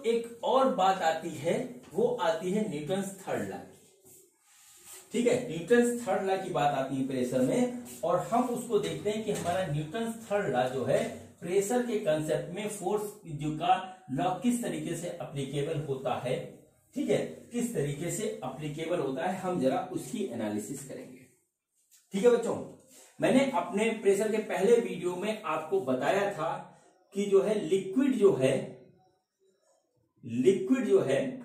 एक और बात आती है, वो आती है न्यूटन्स थर्ड लॉ की, ठीक है। न्यूटन्स थर्ड लॉ की बात आती है प्रेशर में, और हम उसको देखते हैं कि हमारा न्यूटन्स थर्ड लॉ जो है प्रेशर के कंसेप्ट में फोर्स जो का लॉ किस तरीके से अप्लीकेबल होता है, ठीक है, किस तरीके से अप्लीकेबल होता है, हम जरा उसकी एनालिसिस करेंगे, ठीक है बच्चों। मैंने अपने प्रेशर के पहले वीडियो में आपको बताया था कि जो है लिक्विड जो है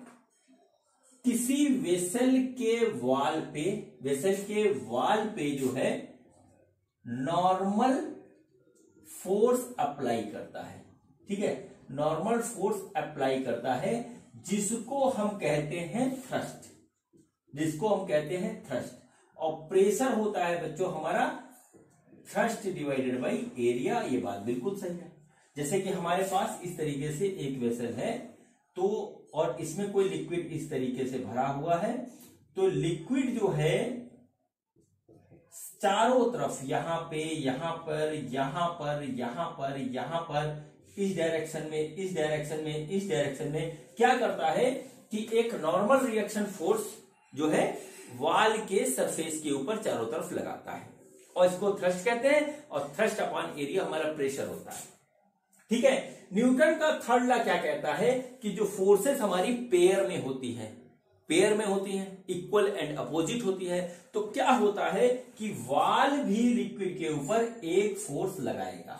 किसी वेसल के वाल पे जो है नॉर्मल फोर्स अप्लाई करता है, ठीक है, नॉर्मल फोर्स अप्लाई करता है, जिसको हम कहते हैं थ्रस्ट, और प्रेशर होता है बच्चों हमारा थ्रस्ट डिवाइडेड बाय एरिया। ये बात बिल्कुल सही है। जैसे कि हमारे पास इस तरीके से एक वेसल है, तो और इसमें कोई लिक्विड इस तरीके से भरा हुआ है, तो लिक्विड जो है चारों तरफ यहां पे, यहां पर, यहां पर, यहां पर, यहां पर, इस डायरेक्शन में, इस डायरेक्शन में, इस डायरेक्शन में क्या करता है कि एक नॉर्मल रिएक्शन फोर्स जो है वाल के सरफेस के ऊपर चारों तरफ लगाता है, और इसको थ्रस्ट कहते हैं, और थ्रस्ट अपॉन एरिया हमारा प्रेशर होता है, ठीक है। न्यूटन का थर्ड लॉ क्या कहता है कि जो फोर्सेस हमारी पेयर में होती हैं, इक्वल एंड अपोजिट होती है, तो क्या होता है कि वाल भी लिक्विड के ऊपर एक फोर्स लगाएगा,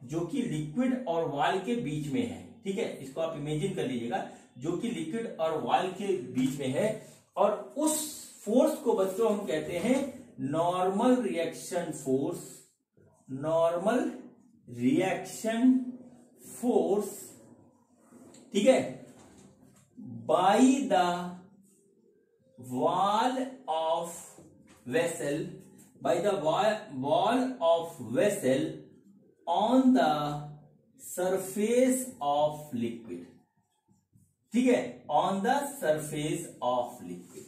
जो कि लिक्विड और वाल के बीच में है, ठीक है। इसको आप इमेजिन कर लीजिएगा, जो कि लिक्विड और वाल के बीच में है, और उस फोर्स को बच्चों हम कहते हैं नॉर्मल रिएक्शन फोर्स, ठीक है, by the wall of vessel on the surface of liquid, ठीक है, on the surface of liquid.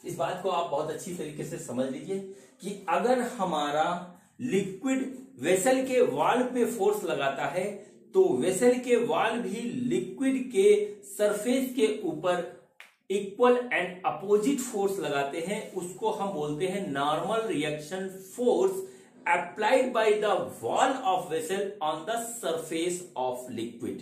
इस बात को आप बहुत अच्छी तरीके से समझ लीजिए कि अगर हमारा लिक्विड वेसल के वाल पे फोर्स लगाता है, तो वेसल के वाल भी लिक्विड के सरफेस के ऊपर इक्वल एंड अपोजिट फोर्स लगाते हैं, उसको हम बोलते हैं normal reaction force applied by the wall of vessel on the surface of liquid,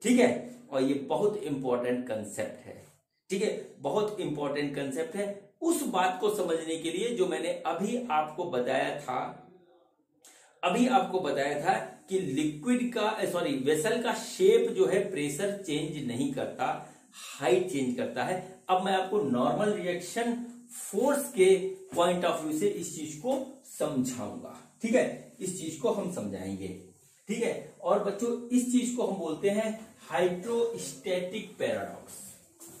ठीक है। और ये बहुत इंपॉर्टेंट कंसेप्ट है, ठीक है, बहुत इंपॉर्टेंट कंसेप्ट है। उस बात को समझने के लिए जो मैंने अभी आपको बताया था कि लिक्विड का वेसल का शेप जो है प्रेशर चेंज नहीं करता, हाइट चेंज करता है। अब मैं आपको नॉर्मल रिएक्शन फोर्स के पॉइंट ऑफ व्यू से इस चीज को समझाऊंगा, ठीक है, इस चीज को हम समझाएंगे, ठीक है। और बच्चों इस चीज को हम बोलते हैं हाइड्रोस्टैटिक पैराडॉक्स,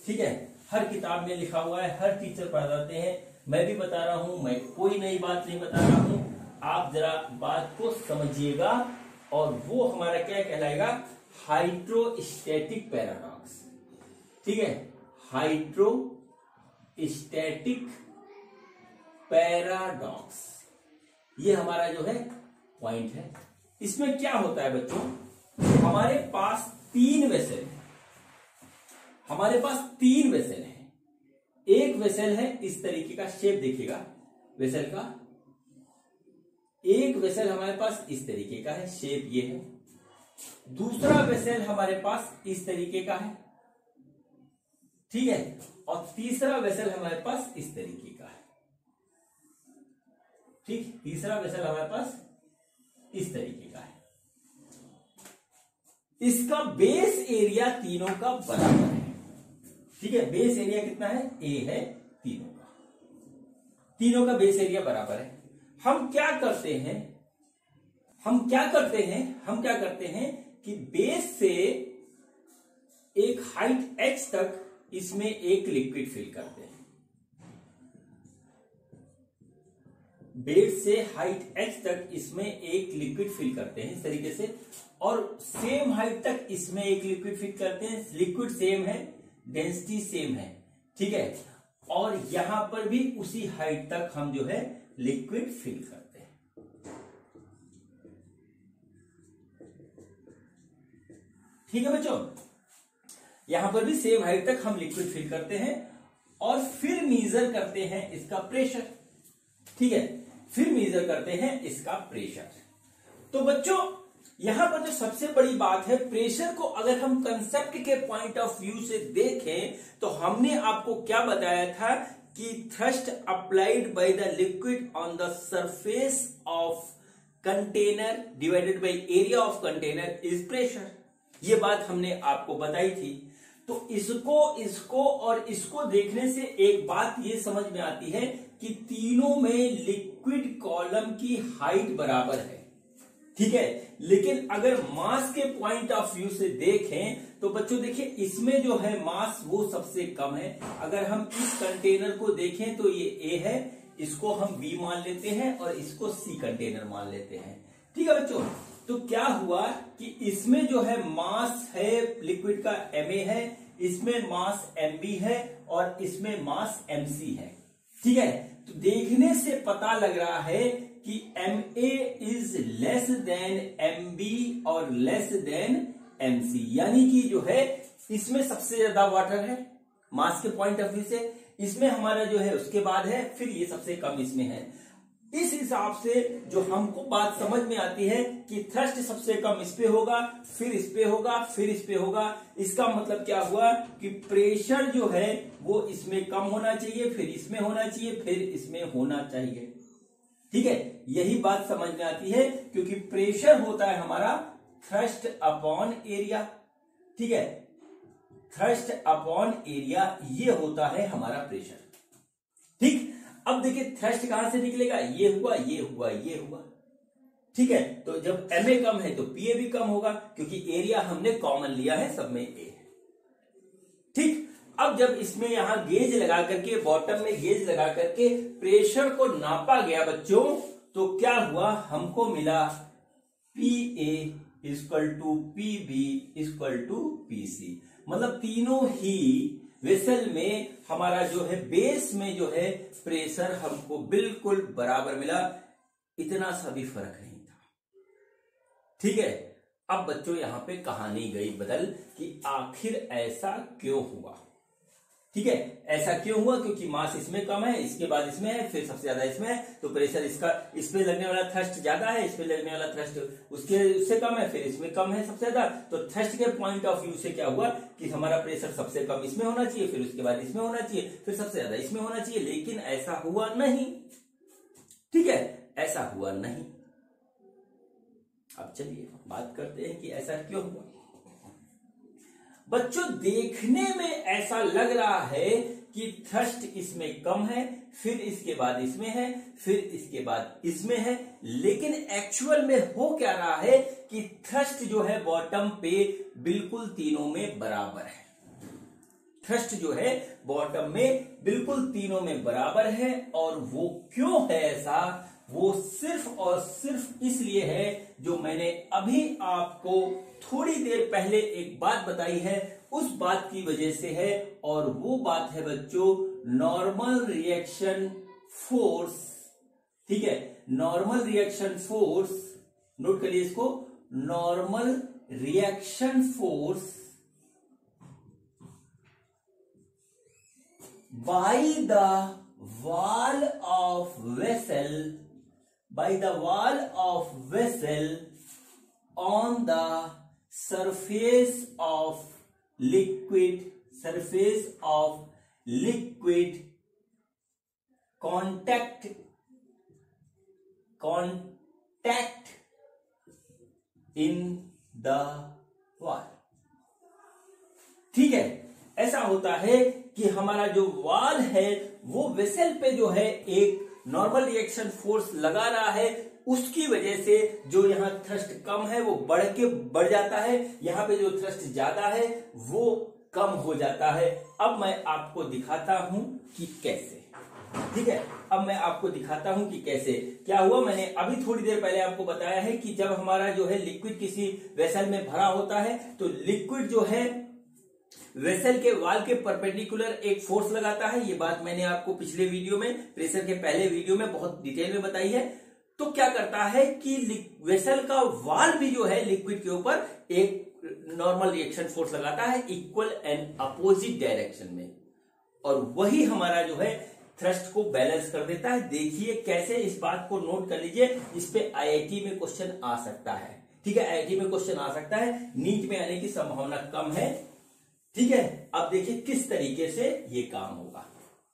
ठीक है। हर किताब में लिखा हुआ है, हर टीचर बताते हैं, मैं भी बता रहा हूं, मैं कोई नई बात नहीं बता रहा हूं। आप जरा बात को समझिएगा, और वो हमारा क्या कहलाएगा, हाइड्रोस्टैटिक पैराडॉक्स, ठीक है, हाइड्रोस्टैटिक पैराडॉक्स, ये हमारा जो है पॉइंट है। इसमें क्या होता है बच्चों, हमारे पास तीन वेसल है। एक वेसल है इस तरीके का, शेप देखिएगा वेसल का, एक वेसल हमारे पास इस तरीके का है, शेप ये है, दूसरा वेसल हमारे पास इस तरीके का है, ठीक है, और तीसरा वेसल हमारे पास इस तरीके का है, ठीक, तीसरा वेसल हमारे पास इस तरीके का है। इसका बेस एरिया तीनों का बराबर है, ठीक है, बेस एरिया कितना है, ए है तीनों का बेस एरिया बराबर है। हम क्या करते हैं कि बेस से एक हाइट h तक इसमें एक लिक्विड फिल करते हैं, बेस से हाइट h तक इसमें एक लिक्विड फिल करते हैं इस तरीके से, और सेम हाइट तक इसमें एक लिक्विड फिल करते हैं, लिक्विड सेम है, डेंसिटी सेम है, ठीक है, और यहां पर भी उसी हाइट तक हम जो है लिक्विड फिल करते हैं। ठीक है बच्चों, यहां पर भी सेम हाइट तक हम लिक्विड फिल करते हैं और फिर मेजर करते हैं इसका प्रेशर, ठीक है, फिर मेजर करते हैं इसका प्रेशर। तो बच्चों यहां पर जो सबसे बड़ी बात है, प्रेशर को अगर हम कंसेप्ट के पॉइंट ऑफ व्यू से देखें तो हमने आपको क्या बताया था कि thrust applied by the liquid on the surface of container divided by area of container is pressure, ये बात हमने आपको बताई थी। तो इसको और इसको देखने से एक बात ये समझ में आती है कि तीनों में लिक्विड कॉलम की हाइट बराबर है, ठीक है, लेकिन अगर मास के पॉइंट ऑफ व्यू से देखें तो बच्चों देखिए इसमें जो है मास वो सबसे कम है। अगर हम इस कंटेनर को देखें तो ये ए है, इसको हम बी मान लेते हैं और इसको सी कंटेनर मान लेते हैं, ठीक है बच्चों। तो क्या हुआ कि इसमें जो है मास है लिक्विड का एमए है, इसमें मास एमबी है और इसमें मास एमसी है, ठीक है। तो देखने से पता लग रहा है कि MA is less than MB और लेस देन MC, यानी कि जो है इसमें सबसे ज्यादा वाटर है मास के पॉइंट ऑफ व्यू से, इसमें हमारा जो है उसके बाद है, फिर ये सबसे कम इसमें है। इस हिसाब से जो हमको बात समझ में आती है कि थ्रस्ट सबसे कम इस पे होगा, फिर इस पे होगा, फिर इस पे होगा, इसका मतलब क्या हुआ कि प्रेशर जो है वो इसमें कम होना चाहिए, फिर इसमें होना चाहिए, फिर इसमें होना चाहिए, ठीक है, यही बात समझ में आती है, क्योंकि प्रेशर होता है हमारा थ्रस्ट अपॉन एरिया, ठीक है, थ्रस्ट अपॉन एरिया ये होता है हमारा प्रेशर, ठीक। अब देखिए थ्रस्ट कहां से निकलेगा, ये हुआ, ये हुआ, ये हुआ, ठीक है। तो जब MA कम है तो PA भी कम होगा, क्योंकि एरिया हमने कॉमन लिया है, सब में A है, ठीक। अब जब इसमें यहां गेज लगा करके, बॉटम में गेज लगा करके प्रेशर को नापा गया बच्चों, तो क्या हुआ, हमको मिला PA equal to PB equal to PC, मतलब तीनों ही वेसल में हमारा जो है बेस में जो है प्रेशर हमको बिल्कुल बराबर मिला, इतना सा भी फर्क नहीं था, ठीक है। अब बच्चों यहां पे कहानी गई बदल कि आखिर ऐसा क्यों हुआ, ठीक है, ऐसा क्यों हुआ, क्योंकि मास इसमें कम है, इसके बाद इसमें है, फिर सबसे ज्यादा इसमें है, तो प्रेशर इसका इस पे लगने वाला थ्रस्ट ज्यादा है, इस पे लगने वाला थ्रस्ट उससे कम है, फिर इसमें कम है सबसे ज्यादा। तो थ्रस्ट के पॉइंट ऑफ व्यू से क्या हुआ कि हमारा प्रेशर सबसे कम इसमें होना चाहिए, फिर उसके बाद इसमें होना चाहिए, फिर सबसे ज्यादा इसमें होना चाहिए, लेकिन ऐसा हुआ नहीं, ठीक है, ऐसा हुआ नहीं। अब चलिए बात करते हैं कि ऐसा क्यों हुआ। बच्चों देखने में ऐसा लग रहा है कि थ्रस्ट इसमें कम है, फिर इसके बाद इसमें है, फिर इसके बाद इसमें है, लेकिन एक्चुअल में हो क्या रहा है कि थ्रस्ट जो है बॉटम पे बिल्कुल तीनों में बराबर है, थ्रस्ट जो है बॉटम में बिल्कुल तीनों में बराबर है। और वो क्यों है ऐसा, वो सिर्फ और सिर्फ इसलिए है जो मैंने अभी आपको थोड़ी देर पहले एक बात बताई है, उस बात की वजह से है, और वो बात है बच्चों नॉर्मल रिएक्शन फोर्स, ठीक है, नॉर्मल रिएक्शन फोर्स, नोट करिए इसको, normal reaction force by the wall of vessel, by the wall of vessel on the surface of liquid contact in the wall। ठीक है, ऐसा होता है कि हमारा जो वॉल है वो वेसल पे जो है एक नॉर्मल रिएक्शन फोर्स लगा रहा है, उसकी वजह से जो यहाँ थ्रस्ट कम है वो बढ़ जाता है, यहाँ पे जो थ्रस्ट ज्यादा है वो कम हो जाता है। अब मैं आपको दिखाता हूं कि कैसे। ठीक है, अब मैं आपको दिखाता हूं कि कैसे क्या हुआ। मैंने अभी थोड़ी देर पहले आपको बताया है कि जब हमारा जो है लिक्विड किसी वेसल में भरा होता है तो लिक्विड जो है वेसल के वॉल के परपेंडिकुलर एक फोर्स लगाता है। ये बात मैंने आपको पिछले वीडियो में, प्रेशर के पहले वीडियो में बहुत डिटेल में बताई है। तो क्या करता है कि वेसल का वॉल भी जो है लिक्विड के ऊपर एक नॉर्मल रिएक्शन फोर्स लगाता है इक्वल एंड अपोजिट डायरेक्शन में, और वही हमारा जो है थ्रस्ट को बैलेंस कर देता है। देखिए कैसे, इस बात को नोट कर लीजिए, इस पे आईआईटी में क्वेश्चन आ सकता है। ठीक है, आईआईटी में क्वेश्चन आ सकता है, नीट में आने की संभावना कम है। ठीक है, अब देखिए किस तरीके से ये काम होगा।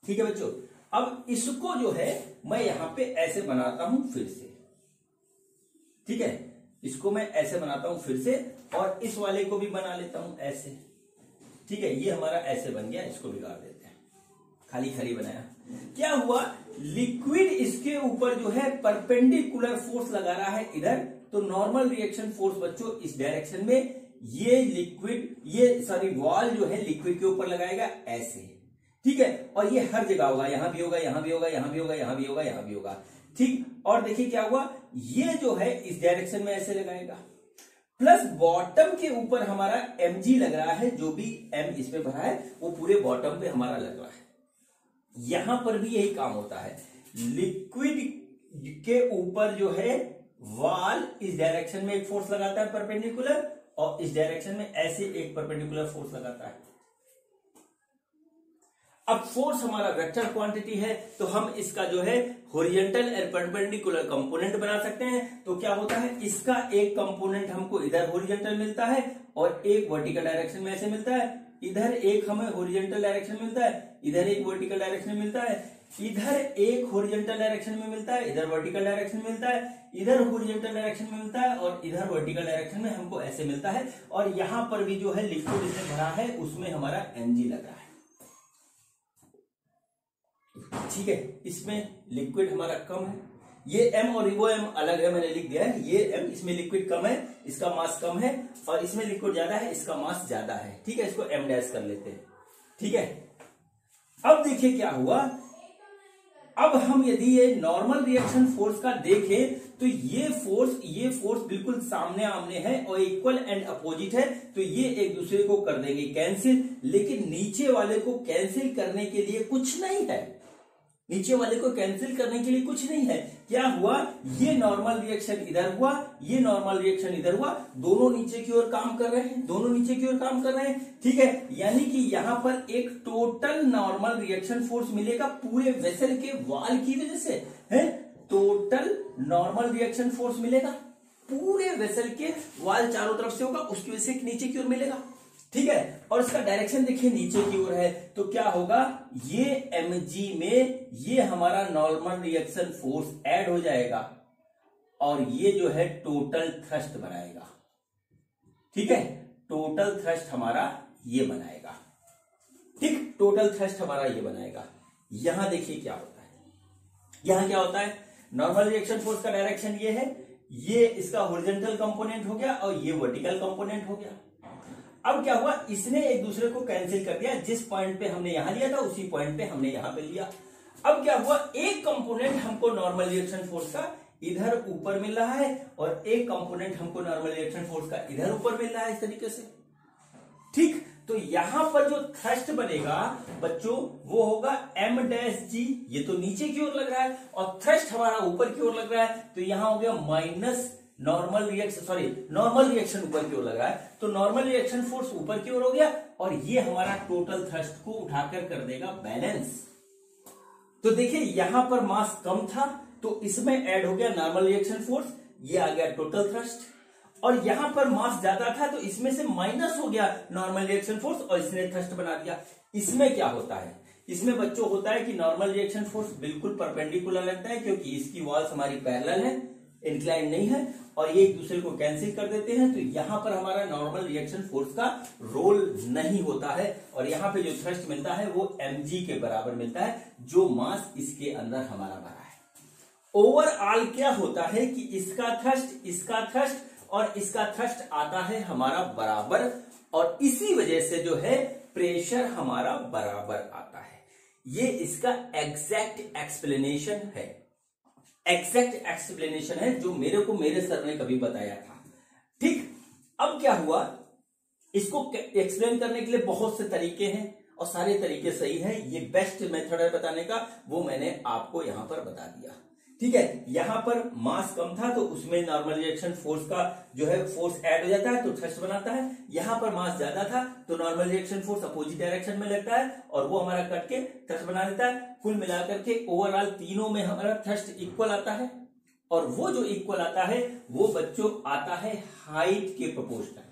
ठीक है बच्चों, अब इसको जो है मैं यहां पे ऐसे बनाता हूं फिर से। ठीक है, इसको मैं ऐसे बनाता हूं फिर से, और इस वाले को भी बना लेता हूं ऐसे। ठीक है, ये हमारा ऐसे बन गया, इसको बिगाड़ देते हैं, खाली बनाया। क्या हुआ, लिक्विड इसके ऊपर जो है परपेंडिकुलर फोर्स लगा रहा है इधर, तो नॉर्मल रिएक्शन फोर्स बच्चों इस डायरेक्शन में वॉल जो है लिक्विड के ऊपर लगाएगा ऐसे। ठीक है, और ये हर जगह होगा, यहां भी होगा, यहां भी होगा, यहां भी होगा, यहां भी होगा, यहां भी होगा। ठीक, और देखिए क्या हुआ, ये जो है इस डायरेक्शन में ऐसे लगाएगा, प्लस बॉटम के ऊपर हमारा mg लग रहा है, जो भी m इसमें भरा है वो पूरे बॉटम पे हमारा लग रहा है। यहां पर भी यही काम होता है, लिक्विड के ऊपर जो है वॉल इस डायरेक्शन में एक फोर्स लगाता है परपेंडिकुलर, और इस डायरेक्शन में ऐसे एक परपेंडिकुलर फोर्स लगाता है। अब फोर्स हमारा वेक्टर क्वांटिटी है, तो हम इसका जो है हॉरिजॉन्टल और परपेंडिकुलर कंपोनेंट बना सकते हैं। तो क्या होता है, इसका एक कंपोनेंट हमको इधर हॉरिजॉन्टल मिलता है और एक वर्टिकल डायरेक्शन में ऐसे मिलता है, इधर एक हमें हॉरिजॉन्टल डायरेक्शन मिलता है, इधर एक वर्टिकल डायरेक्शन में मिलता है, इधर एक हॉरिजॉन्टल डायरेक्शन में मिलता है, इधर वर्टिकल डायरेक्शन में मिलता है, इधर हॉरिजॉन्टल डायरेक्शन में मिलता है, और इधर वर्टिकल डायरेक्शन में हमको ऐसे मिलता है। और यहां पर भी जो है लिक्विड इसमें भरा है, उसमें हमारा mg लग रहा है। ठीक है, इसमें लिक्विड हमारा कम है, ये m और वो m अलग है, मैंने लिख दिया है, ये m, इसमें लिक्विड कम है, इसका मास कम है, और इसमें लिक्विड ज्यादा है, इसका मास ज्यादा है। ठीक है, इसको m डैश कर लेते हैं। ठीक है, अब देखिए क्या हुआ, अब हम यदि ये नॉर्मल रिएक्शन फोर्स का देखें तो ये फोर्स बिल्कुल सामने आमने है और इक्वल एंड अपोजिट है, तो ये एक दूसरे को कर देंगे कैंसिल, लेकिन नीचे वाले को कैंसिल करने के लिए कुछ नहीं है, नीचे वाले को कैंसिल करने के लिए कुछ नहीं है। क्या हुआ, ये नॉर्मल रिएक्शन इधर हुआ, ये नॉर्मल रिएक्शन इधर हुआ, दोनों नीचे की ओर काम कर रहे हैं, दोनों नीचे की ओर काम कर रहे हैं। ठीक है, यानी कि यहां पर एक टोटल नॉर्मल रिएक्शन फोर्स मिलेगा पूरे वेसल के वॉल की वजह से, है, टोटल नॉर्मल रिएक्शन फोर्स मिलेगा पूरे वेसल के वॉल चारों तरफ से होगा, उसकी वजह से नीचे की ओर मिलेगा। ठीक है, और इसका डायरेक्शन देखिए नीचे की ओर है, तो क्या होगा, ये mg में ये हमारा नॉर्मल रिएक्शन फोर्स ऐड हो जाएगा, और ये जो है टोटल थ्रस्ट बनाएगा। ठीक है, टोटल थ्रस्ट हमारा ये बनाएगा। ठीक, टोटल थ्रस्ट हमारा ये बनाएगा। यहां देखिए क्या होता है, यहां क्या होता है, नॉर्मल रिएक्शन फोर्स का डायरेक्शन ये है, ये इसका हॉरिजॉन्टल कंपोनेंट हो गया और ये वर्टिकल कंपोनेंट हो गया। अब क्या हुआ, इसने एक दूसरे को कैंसिल कर दिया, जिस पॉइंट पे हमने यहां लिया था उसी पॉइंट पे हमने यहां पे लिया। अब क्या हुआ, एक कंपोनेंट हमको नॉर्मल रिएक्शन फोर्स का इधर ऊपर मिल रहा है, और एक कंपोनेंट हमको नॉर्मल रिएक्शन फोर्स का इधर ऊपर मिल रहा है, इस तरीके से। ठीक, तो यहां पर जो थ्रस्ट बनेगा बच्चों वो होगा m-g, ये तो नीचे की ओर लग रहा है, और थ्रस्ट हमारा ऊपर की ओर लग रहा है, तो यहां हो गया माइनस नॉर्मल रिएक्शन ऊपर की ओर लग रहा है, तो नॉर्मल रिएक्शन फोर्स ऊपर की ओर हो गया, और ये हमारा टोटल थ्रस्ट को उठाकर कर देगा बैलेंस। तो देखिए यहां पर मास कम था, तो इसमें ऐड हो गया नॉर्मल रिएक्शन फोर्स, ये आ गया टोटल थ्रस्ट, और यहां पर मास ज्यादा था तो इसमें से माइनस हो गया नॉर्मल रिएक्शन फोर्स और इसने थ्रस्ट बना दिया। इसमें क्या होता है, इसमें बच्चों होता है कि नॉर्मल रिएक्शन फोर्स बिल्कुल परपेंडिकुलर लगता है क्योंकि इसकी वॉल्स हमारी पैरेलल है, इंक्लाइन नहीं है, और ये एक दूसरे को कैंसिल कर देते हैं। तो यहां पर हमारा नॉर्मल रिएक्शन फोर्स का रोल नहीं होता है और यहां पे जो थ्रस्ट मिलता है वो mg के बराबर मिलता है, जो मास इसके अंदर हमारा भरा है। ओवरऑल क्या होता है कि इसका थ्रस्ट और इसका थ्रस्ट आता है हमारा बराबर, और इसी वजह से जो है प्रेशर हमारा बराबर आता है। ये इसका एग्जैक्ट एक्सप्लेनेशन है, जो मेरे सर ने कभी बताया था। ठीक, अब क्या हुआ, इसको एक्सप्लेन करने के लिए बहुत से तरीके हैं और सारे तरीके सही हैं। ये बेस्ट मेथड है बताने का, वो मैंने आपको यहां पर बता दिया। ठीक है, यहां पर मास कम था तो उसमें नॉर्मल रिएक्शन फोर्स का जो है फोर्स ऐड हो जाता है तो थ्रस्ट बनाता है। यहां पर मास ज्यादा था तो normal reaction force opposite direction में लगता है और वो हमारा कट के थ्रस्ट बना देता है। कुल मिलाकर के ओवरऑल तीनों में हमारा थ्रस्ट इक्वल आता है, और वो जो इक्वल आता है वो बच्चों आता है हाइट के प्रोपोर्शनल।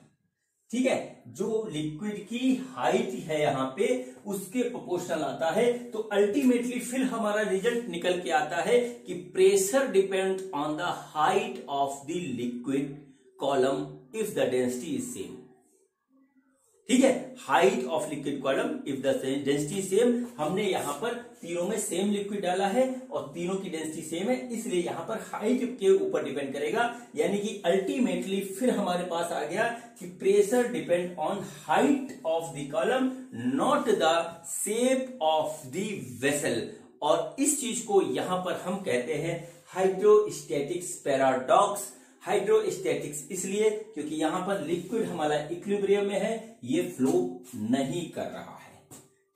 ठीक है, जो लिक्विड की हाइट है यहां पे उसके प्रोपोर्शनल आता है। तो अल्टीमेटली फिर हमारा रिजल्ट निकल के आता है कि pressure depend on the height of the liquid column if the density is same. ठीक है, height of liquid column if the density same. हमने यहां पर तीनों में सेम लिक्विड डाला है और तीनों की डेंसिटी सेम है, इसलिए यहां पर हाइट के ऊपर डिपेंड करेगा। यानी कि अल्टीमेटली फिर हमारे पास आ गया कि pressure depend on height of the column, not the shape of the vessel. और इस चीज को यहां पर हम कहते हैं हाइड्रोस्टैटिक्स पैराडॉक्स। हाइड्रोस्टैटिक्स इसलिए क्योंकि यहां पर लिक्विड हमारा इक्विलिब्रियम में है, ये फ्लो नहीं कर रहा है।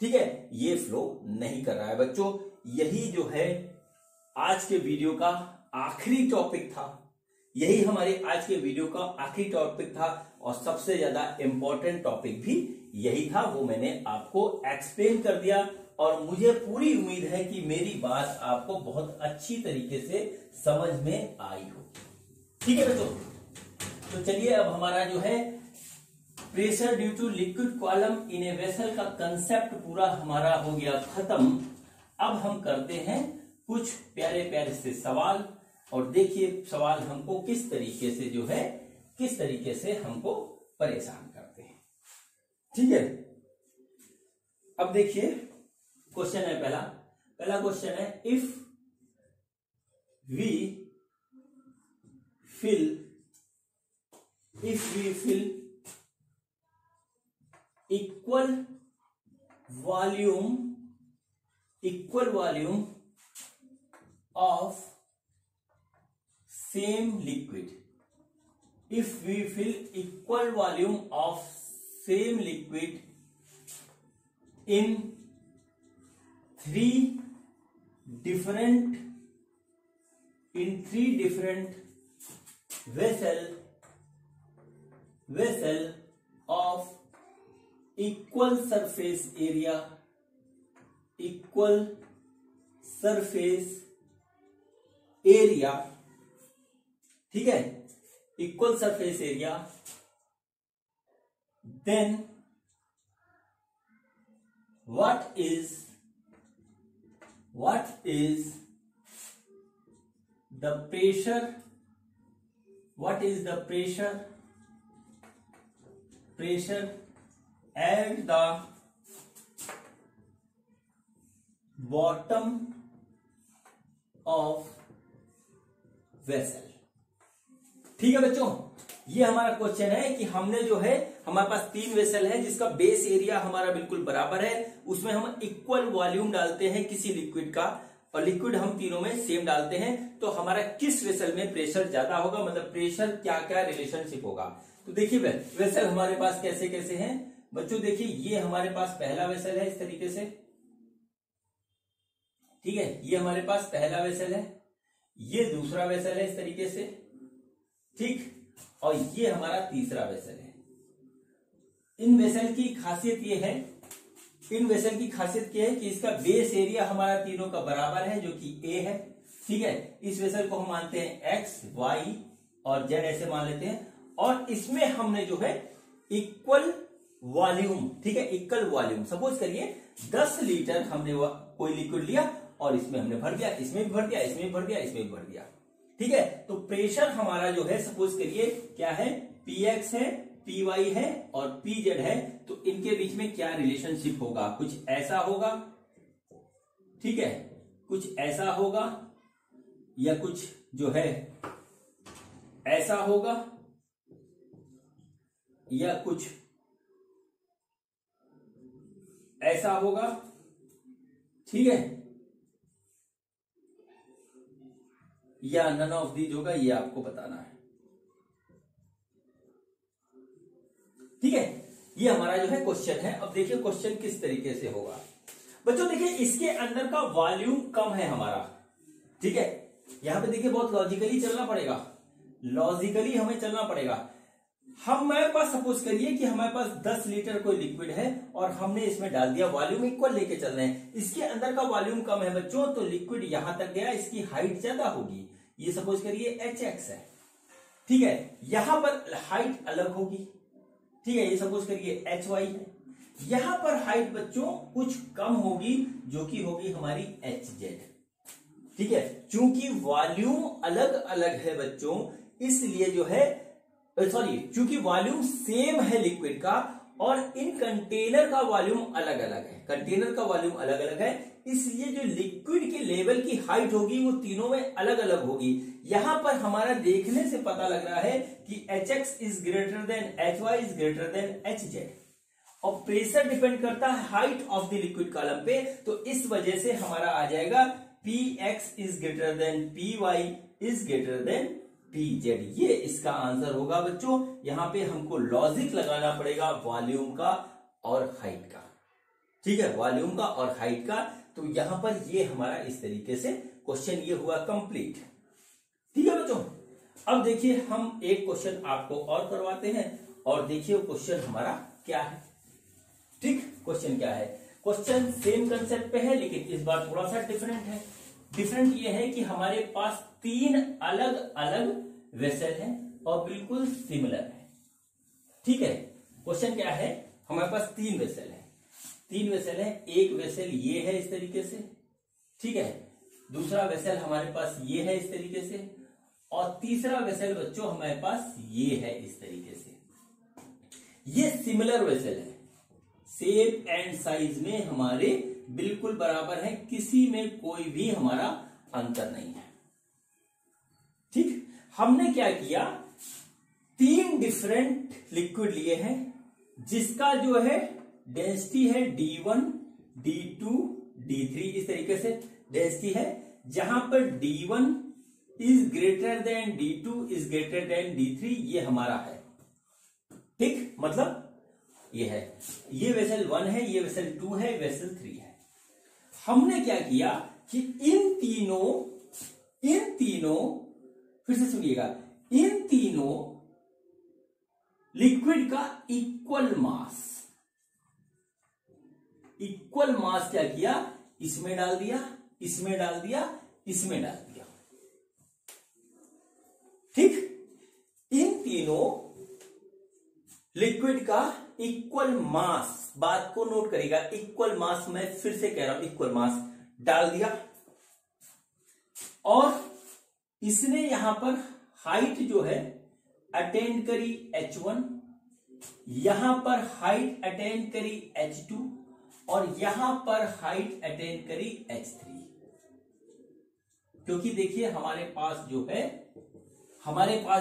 ठीक है, ये फ्लो नहीं कर रहा है बच्चों। यही जो है आज के वीडियो का आखिरी टॉपिक था, यही हमारे आज के वीडियो का आखिरी टॉपिक था और सबसे ज्यादा इंपॉर्टेंट टॉपिक भी यही था। वो मैंने आपको एक्सप्लेन कर दिया और मुझे पूरी उम्मीद है कि मेरी बात आपको बहुत अच्छी तरीके से समझ में आई हो। ठीक है बच्चों, तो चलिए अब हमारा जो है pressure due to liquid column in a vessel का कंसेप्ट पूरा हमारा हो गया खत्म। अब हम करते हैं कुछ प्यारे प्यारे से सवाल, और देखिए सवाल हमको किस तरीके से जो है किस तरीके से हमको परेशान करते हैं। ठीक है, अब देखिए क्वेश्चन है पहला क्वेश्चन है, if we fill equal volume of same liquid, if we fill equal volume of same liquid in three different vessel of equal surface area, ठीक है, equal surface area, then what is the pressure at the bottom of vessel। ठीक है बच्चों, ये हमारा question है कि हमने जो है हमारे पास 3 वेसल है जिसका बेस एरिया हमारा बिल्कुल बराबर है, उसमें हम इक्वल वॉल्यूम डालते हैं किसी लिक्विड का और लिक्विड हम तीनों में सेम डालते हैं, तो हमारा किस वेसल में प्रेशर ज्यादा होगा, मतलब प्रेशर क्या क्या रिलेशनशिप होगा। तो देखिए वेसल हमारे पास कैसे कैसे हैं बच्चों। देखिए ये हमारे पास पहला वेसल है इस तरीके से, ठीक है, ये हमारे पास पहला वेसल है, ये दूसरा वेसल है इस तरीके से, ठीक, और ये हमारा तीसरा वेसल है। इन वेसल की खासियत ये है कि इसका बेस एरिया हमारा तीनों का बराबर है जो कि A है। ठीक है, इस वेसल को हम मानते हैं X, Y और Z ऐसे मान लेते हैं, और इसमें हमने जो है इक्वल वॉल्यूम, ठीक है, इक्वल वॉल्यूम, सपोज करिए 10 लीटर हमने कोई लिक्विड लिया और इसमें हमने भर दिया, इसमें भी भर दिया, इसमें भी भर दिया, इसमें भी भर दिया, ठीक है। तो प्रेशर हमारा जो है सपोज करिए क्या है, px है, py है और pz है, तो इनके बीच में क्या रिलेशनशिप होगा, कुछ ऐसा होगा, ठीक है, कुछ ऐसा होगा या कुछ जो है ऐसा होगा या कुछ ऐसा होगा, ठीक है, या नन ऑफ दीज होगा, ये आपको बताना है, ठीक है। ये हमारा जो है क्वेश्चन है। अब देखिए क्वेश्चन किस तरीके से होगा बच्चों। देखिए इसके अंदर का वॉल्यूम कम है हमारा, ठीक है। यहां पे देखिए बहुत लॉजिकली चलना पड़ेगा, लॉजिकली हमें चलना पड़ेगा। हमारे पास सपोज करिए कि हमारे पास 10 लीटर कोई लिक्विड है और हमने इसमें डाल दिया, वॉल्यूम इक्वल लेके चल रहे हैं, इसके अंदर का वॉल्यूम कम है बच्चों, तो लिक्विड यहां तक गया, इसकी हाइट ज्यादा होगी, ये सपोज करिए hx है, ठीक है। यहां पर हाइट अलग होगी, ठीक है, ये सपोज करिए hy है। यहां पर हाइट बच्चों कुछ कम होगी जो कि होगी हमारी hz, ठीक है। चूंकि वॉल्यूम अलग अलग है बच्चों, इसलिए जो है सॉरी, चूंकि वॉल्यूम सेम है लिक्विड का और इन कंटेनर का वॉल्यूम अलग अलग है, कंटेनर का वॉल्यूम अलग अलग है, इसलिए जो लिक्विड के लेवल की हाइट होगी वो तीनों में अलग अलग होगी। यहां पर हमारा देखने से पता लग रहा है कि hx is greater than hy is greater than hz, और प्रेशर डिपेंड करता है height of the liquid column पे, तो इस वजह से हमारा आ जाएगा px is greater than py is greater than pz। ये इसका आंसर होगा बच्चों। यहां पे हमको लॉजिक लगाना पड़ेगा वॉल्यूम का और हाइट का, ठीक है, वॉल्यूम का और हाइट का। तो यहां पर ये हमारा इस तरीके से क्वेश्चन ये हुआ कंप्लीट, ठीक है बच्चों। अब देखिए हम एक क्वेश्चन आपको और करवाते हैं और देखिए क्वेश्चन हमारा क्या है, ठीक। क्वेश्चन क्या है, क्वेश्चन सेम कंसेप्ट पे है लेकिन इस बार थोड़ा सा डिफरेंट है। डिफरेंट ये है कि हमारे पास 3 अलग अलग वेसल है और बिल्कुल सिमिलर है, ठीक है। क्वेश्चन क्या है, हमारे पास 3 वेसल है, 3 वेसल है। एक वेसल ये है इस तरीके से, ठीक है, दूसरा वेसल हमारे पास ये है इस तरीके से, और तीसरा वेसल बच्चों हमारे पास ये है इस तरीके से। ये सिमिलर वेसल है, शेप एंड साइज में हमारे बिल्कुल बराबर है, किसी में कोई भी हमारा अंतर नहीं है, ठीक। हमने क्या किया, 3 डिफरेंट लिक्विड लिए हैं जिसका जो है डेंसिटी है d1, d2, d3, इस तरीके से डेंसिटी है, जहां पर d1 is greater than d2 is greater than d3, ये हमारा है, ठीक। मतलब ये है, ये वेसल 1 है, ये वेसल 2 है, वेसल 3 है। हमने क्या किया कि इन तीनों फिर से सुनिएगा, इन तीनों लिक्विड का इक्वल मास क्या किया, इसमें डाल दिया, इसमें डाल दिया, इसमें डाल दिया, ठीक। इन तीनों लिक्विड का इक्वल मास, बात को नोट करेगा, इक्वल मास, मैं फिर से कह रहा हूं इक्वल मास डाल दिया, और इसने यहां पर हाइट जो है अटेंड करी h1, यहां पर हाइट अटेंड करी h2 और यहां पर हाइट अटेंड करी h3। क्योंकि देखिए हमारे पास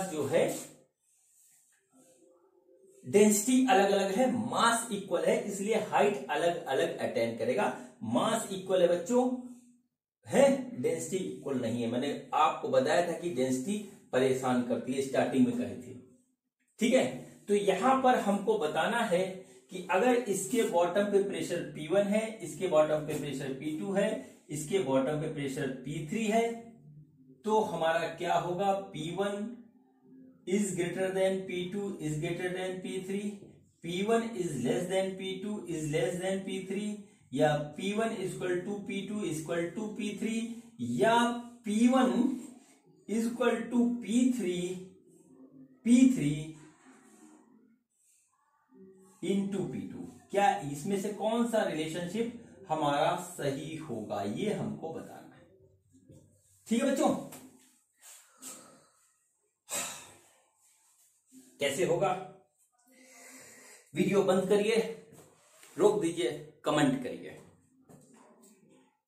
जो है डेंसिटी अलग अलग है, मास इक्वल है, इसलिए हाइट अलग अलग अटेंड करेगा। मास इक्वल है बच्चों, है, डेंसिटी इक्वल नहीं है। मैंने आपको बताया था कि डेंसिटी परेशान करती है, स्टार्टिंग में कही थी, ठीक है। तो यहां पर हमको बताना है कि अगर इसके बॉटम पे प्रेशर P1 है, इसके बॉटम पे प्रेशर P2 है, इसके बॉटम पे प्रेशर P3 है, तो हमारा क्या होगा, P1 is greater than P2 is greater than P3, P1 is less than P2 is less than P3, या P1 is equal to P2 is equal to P3, या P1 is equal to P3 into P2। क्या इसमें से कौन सा relationship हमारा सही होगा, ये हमको बताना है। ठीक है बच्चों, कैसे होगा? वीडियो बंद करिए, रोक दीजिए, कमेंट करिए,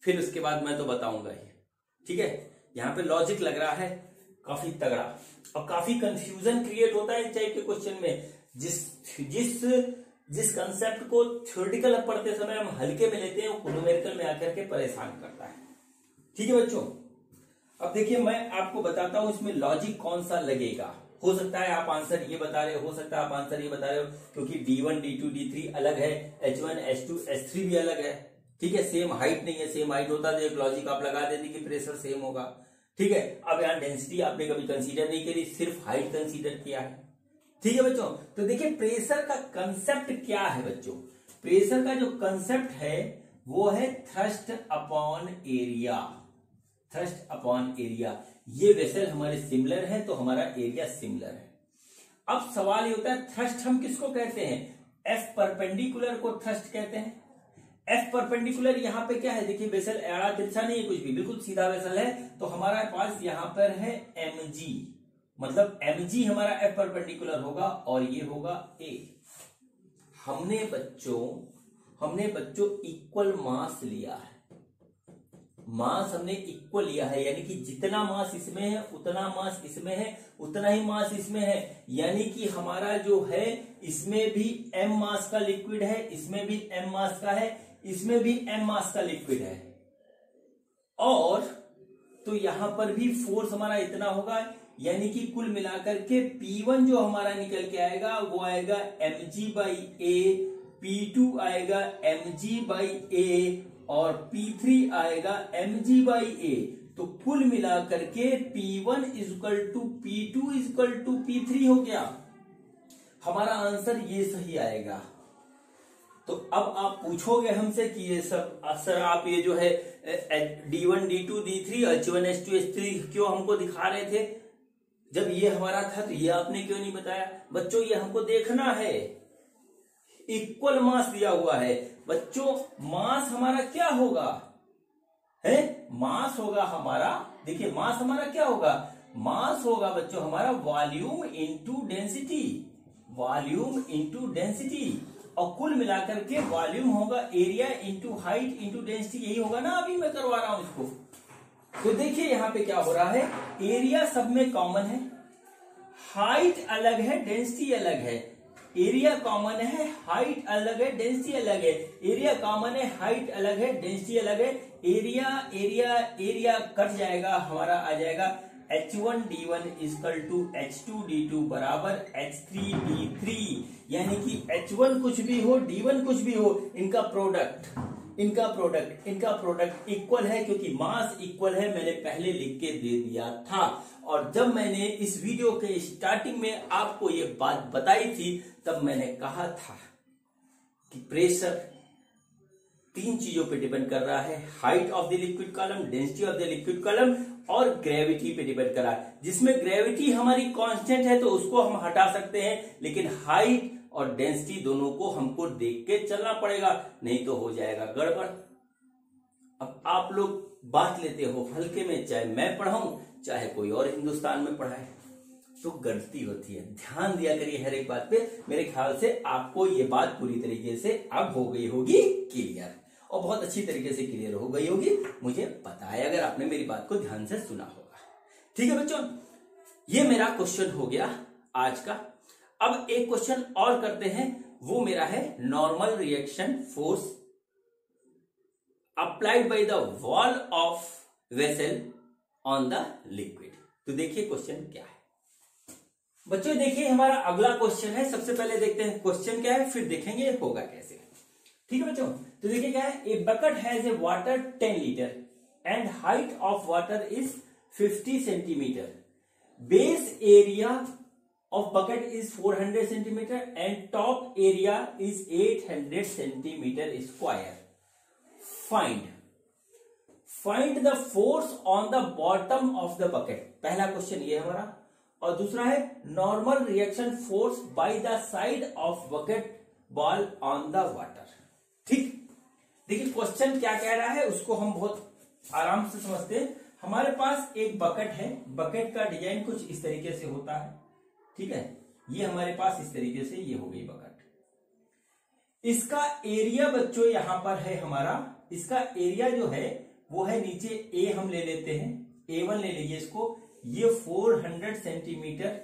फिर उसके बाद मैं तो बताऊंगा ही। ठीक है, यहां पे लॉजिक लग रहा है काफी तगड़ा और काफी कंफ्यूजन क्रिएट होता है इस टाइप के क्वेश्चन में। जिस कंसेप्ट को थ्योरेटिकल पढ़ते समय हम हल्के में लेते हैं, वो न्यूमेरिकल में आकर के परेशान करता है। ठीक है बच्चों, अब देखिए मैं आपको बताता हूं इसमें लॉजिक कौन सा लगेगा। हो सकता है आप आंसर ये बता रहे हो सकता है आप आंसर ये बता रहे हो, क्योंकि D1 D2 D3 अलग है, H1 H2 H3 भी अलग है। ठीक है, सेम हाइट नहीं है, सेम हाइट होता तो एक लॉजिक आप लगा देते कि प्रेशर सेम होगा। ठीक है, अब यहाँ डेंसिटी आपने कभी कंसीडर नहीं करी, सिर्फ हाइट कंसीडर किया है। ठीक है बच्चों, तो देखिए प्रेशर का कंसेप्ट क्या है बच्चों। प्रेशर का जो कंसेप्ट है वो है thrust upon area. Thrust upon area, ये वेसल हमारे सिमिलर है तो हमारा एरिया सिमिलर है। अब सवाल ये होता है थ्रस्ट हम किसको कहते हैं? एफ परपेंडिकुलर को थ्रस्ट कहते हैं। एफ परपेंडिकुलर यहाँ पे क्या है, देखिए वेसल एड़ा तिरछा नहीं है कुछ भी, बिल्कुल सीधा वेसल है। तो हमारा पास यहाँ पर है mg, मतलब mg हमारा एफ परपेंडिकुलर होगा और ये होगा a। हमने बच्चों इक्वल मास लिया है, मास हमने इक्वल लिया है, यानी कि जितना मास इसमें है उतना मास इसमें है, उतना ही मास इसमें है। यानी कि हमारा जो है इसमें भी m मास का लिक्विड है, इसमें भी m मास का है, इसमें भी m मास का लिक्विड है। और तो यहां पर भी फोर्स हमारा इतना होगा, यानी कि कुल मिलाकर के P1 जो हमारा निकल के आएगा वो आएगा mg/a, P2 आएगा mg/a और P3 आएगा mg/a। तो कुल मिलाकर के P1 = P2 = P3 हो गया। हमारा आंसर ये सही आएगा। तो अब आप पूछोगे हमसे कि ये सब सर आप ये जो है D1 D2 D3 H1 H2 H3 क्यों हमको दिखा रहे थे, जब ये हमारा था तो ये आपने क्यों नहीं बताया? बच्चों ये हमको देखना है, इक्वल मास दिया हुआ है। बच्चों मास हमारा क्या होगा है, मास होगा हमारा, देखिए मास हमारा क्या होगा, मास होगा बच्चों हमारा volume into density, volume into density. और कुल मिलाकर के वॉल्यूम होगा area into height into density, यही होगा ना। अभी मैं करवा रहा हूं इसको। तो देखिए यहां पे क्या हो रहा है, एरिया सब में कॉमन है, हाइट अलग है डेंसिटी अलग है। एरिया कॉमन है, हाइट अलग है, डेंसिटी अलग है। एरिया कॉमन है, हाइट अलग है, डेंसिटी अलग है। एरिया एरिया एरिया कट जाएगा, हमारा आ जाएगा H1 D1 = H2 D2 बराबर H3 D3। यानी कि H1 कुछ भी हो, D1 कुछ भी हो, इनका प्रोडक्ट इक्वल है, क्योंकि मास इक्वल है। मैंने पहले लिख के दे दिया था। और जब मैंने इस वीडियो के स्टार्टिंग में आपको ये बात बताई थी, तब मैंने कहा था कि प्रेशर 3 चीजों पे डिपेंड कर रहा है, height of the liquid column, density of the liquid column और ग्रेविटी पे डिपेंड कर रहा है। जिसमें ग्रेविटी हमारी कांस्टेंट है तो उसको हम हटा सकते हैं, लेकिन हाइट और डेंसिटी दोनों को हमको देख के चलना पड़ेगा, नहीं तो हो जाएगा गड़बड़। अब आप लोग बात लेते हो हल्के में, चाहे मैं पढ़ाऊं चाहे कोई और हिंदुस्तान में पढ़ाए, तो गलती होती है। ध्यान दिया करिए हर एक बात पे। मेरे ख्याल से आपको ये बात पूरी तरीके से अब हो गई होगी क्लियर, और बहुत अच्छी तरीके से क्लियर हो गई होगी, मुझे पता है, अगर आपने मेरी बात को ध्यान से सुना होगा। ठीक है बच्चों, ये मेरा क्वेश्चन हो गया आज का। अब एक क्वेश्चन और करते हैं, वो मेरा है normal reaction force applied by the wall of vessel on the liquid. तो देखिए क्वेश्चन क्या है बच्चों। देखिए हमारा अगला क्वेश्चन है, सबसे पहले देखते हैं क्वेश्चन क्या है, फिर देखेंगे होगा कैसे। ठीक है बच्चों, तो देखिए क्या है, a bucket has a water 10 litre and height of water is 50 centimetre. Base area of bucket is 400 centimeter and top area is 800 centimeter square. Find the force on the bottom of the bucket. पहला question ये हमारा, और दूसरा है normal reaction force by the side of bucket ball on the water. ठीक, देखिए question क्या कह रहा है उसको हम बहुत आराम से समझते हैं। हमारे पास एक बकेट है, बकेट का डिजाइन कुछ इस तरीके से होता है। ठीक है, ये हमारे पास इस तरीके से ये हो गई बकेट। इसका एरिया बच्चों यहां पर है हमारा, इसका एरिया जो है वो है नीचे ए हम ले लेते हैं, A1 ले लीजिए इसको। ये 400 सेंटीमीटर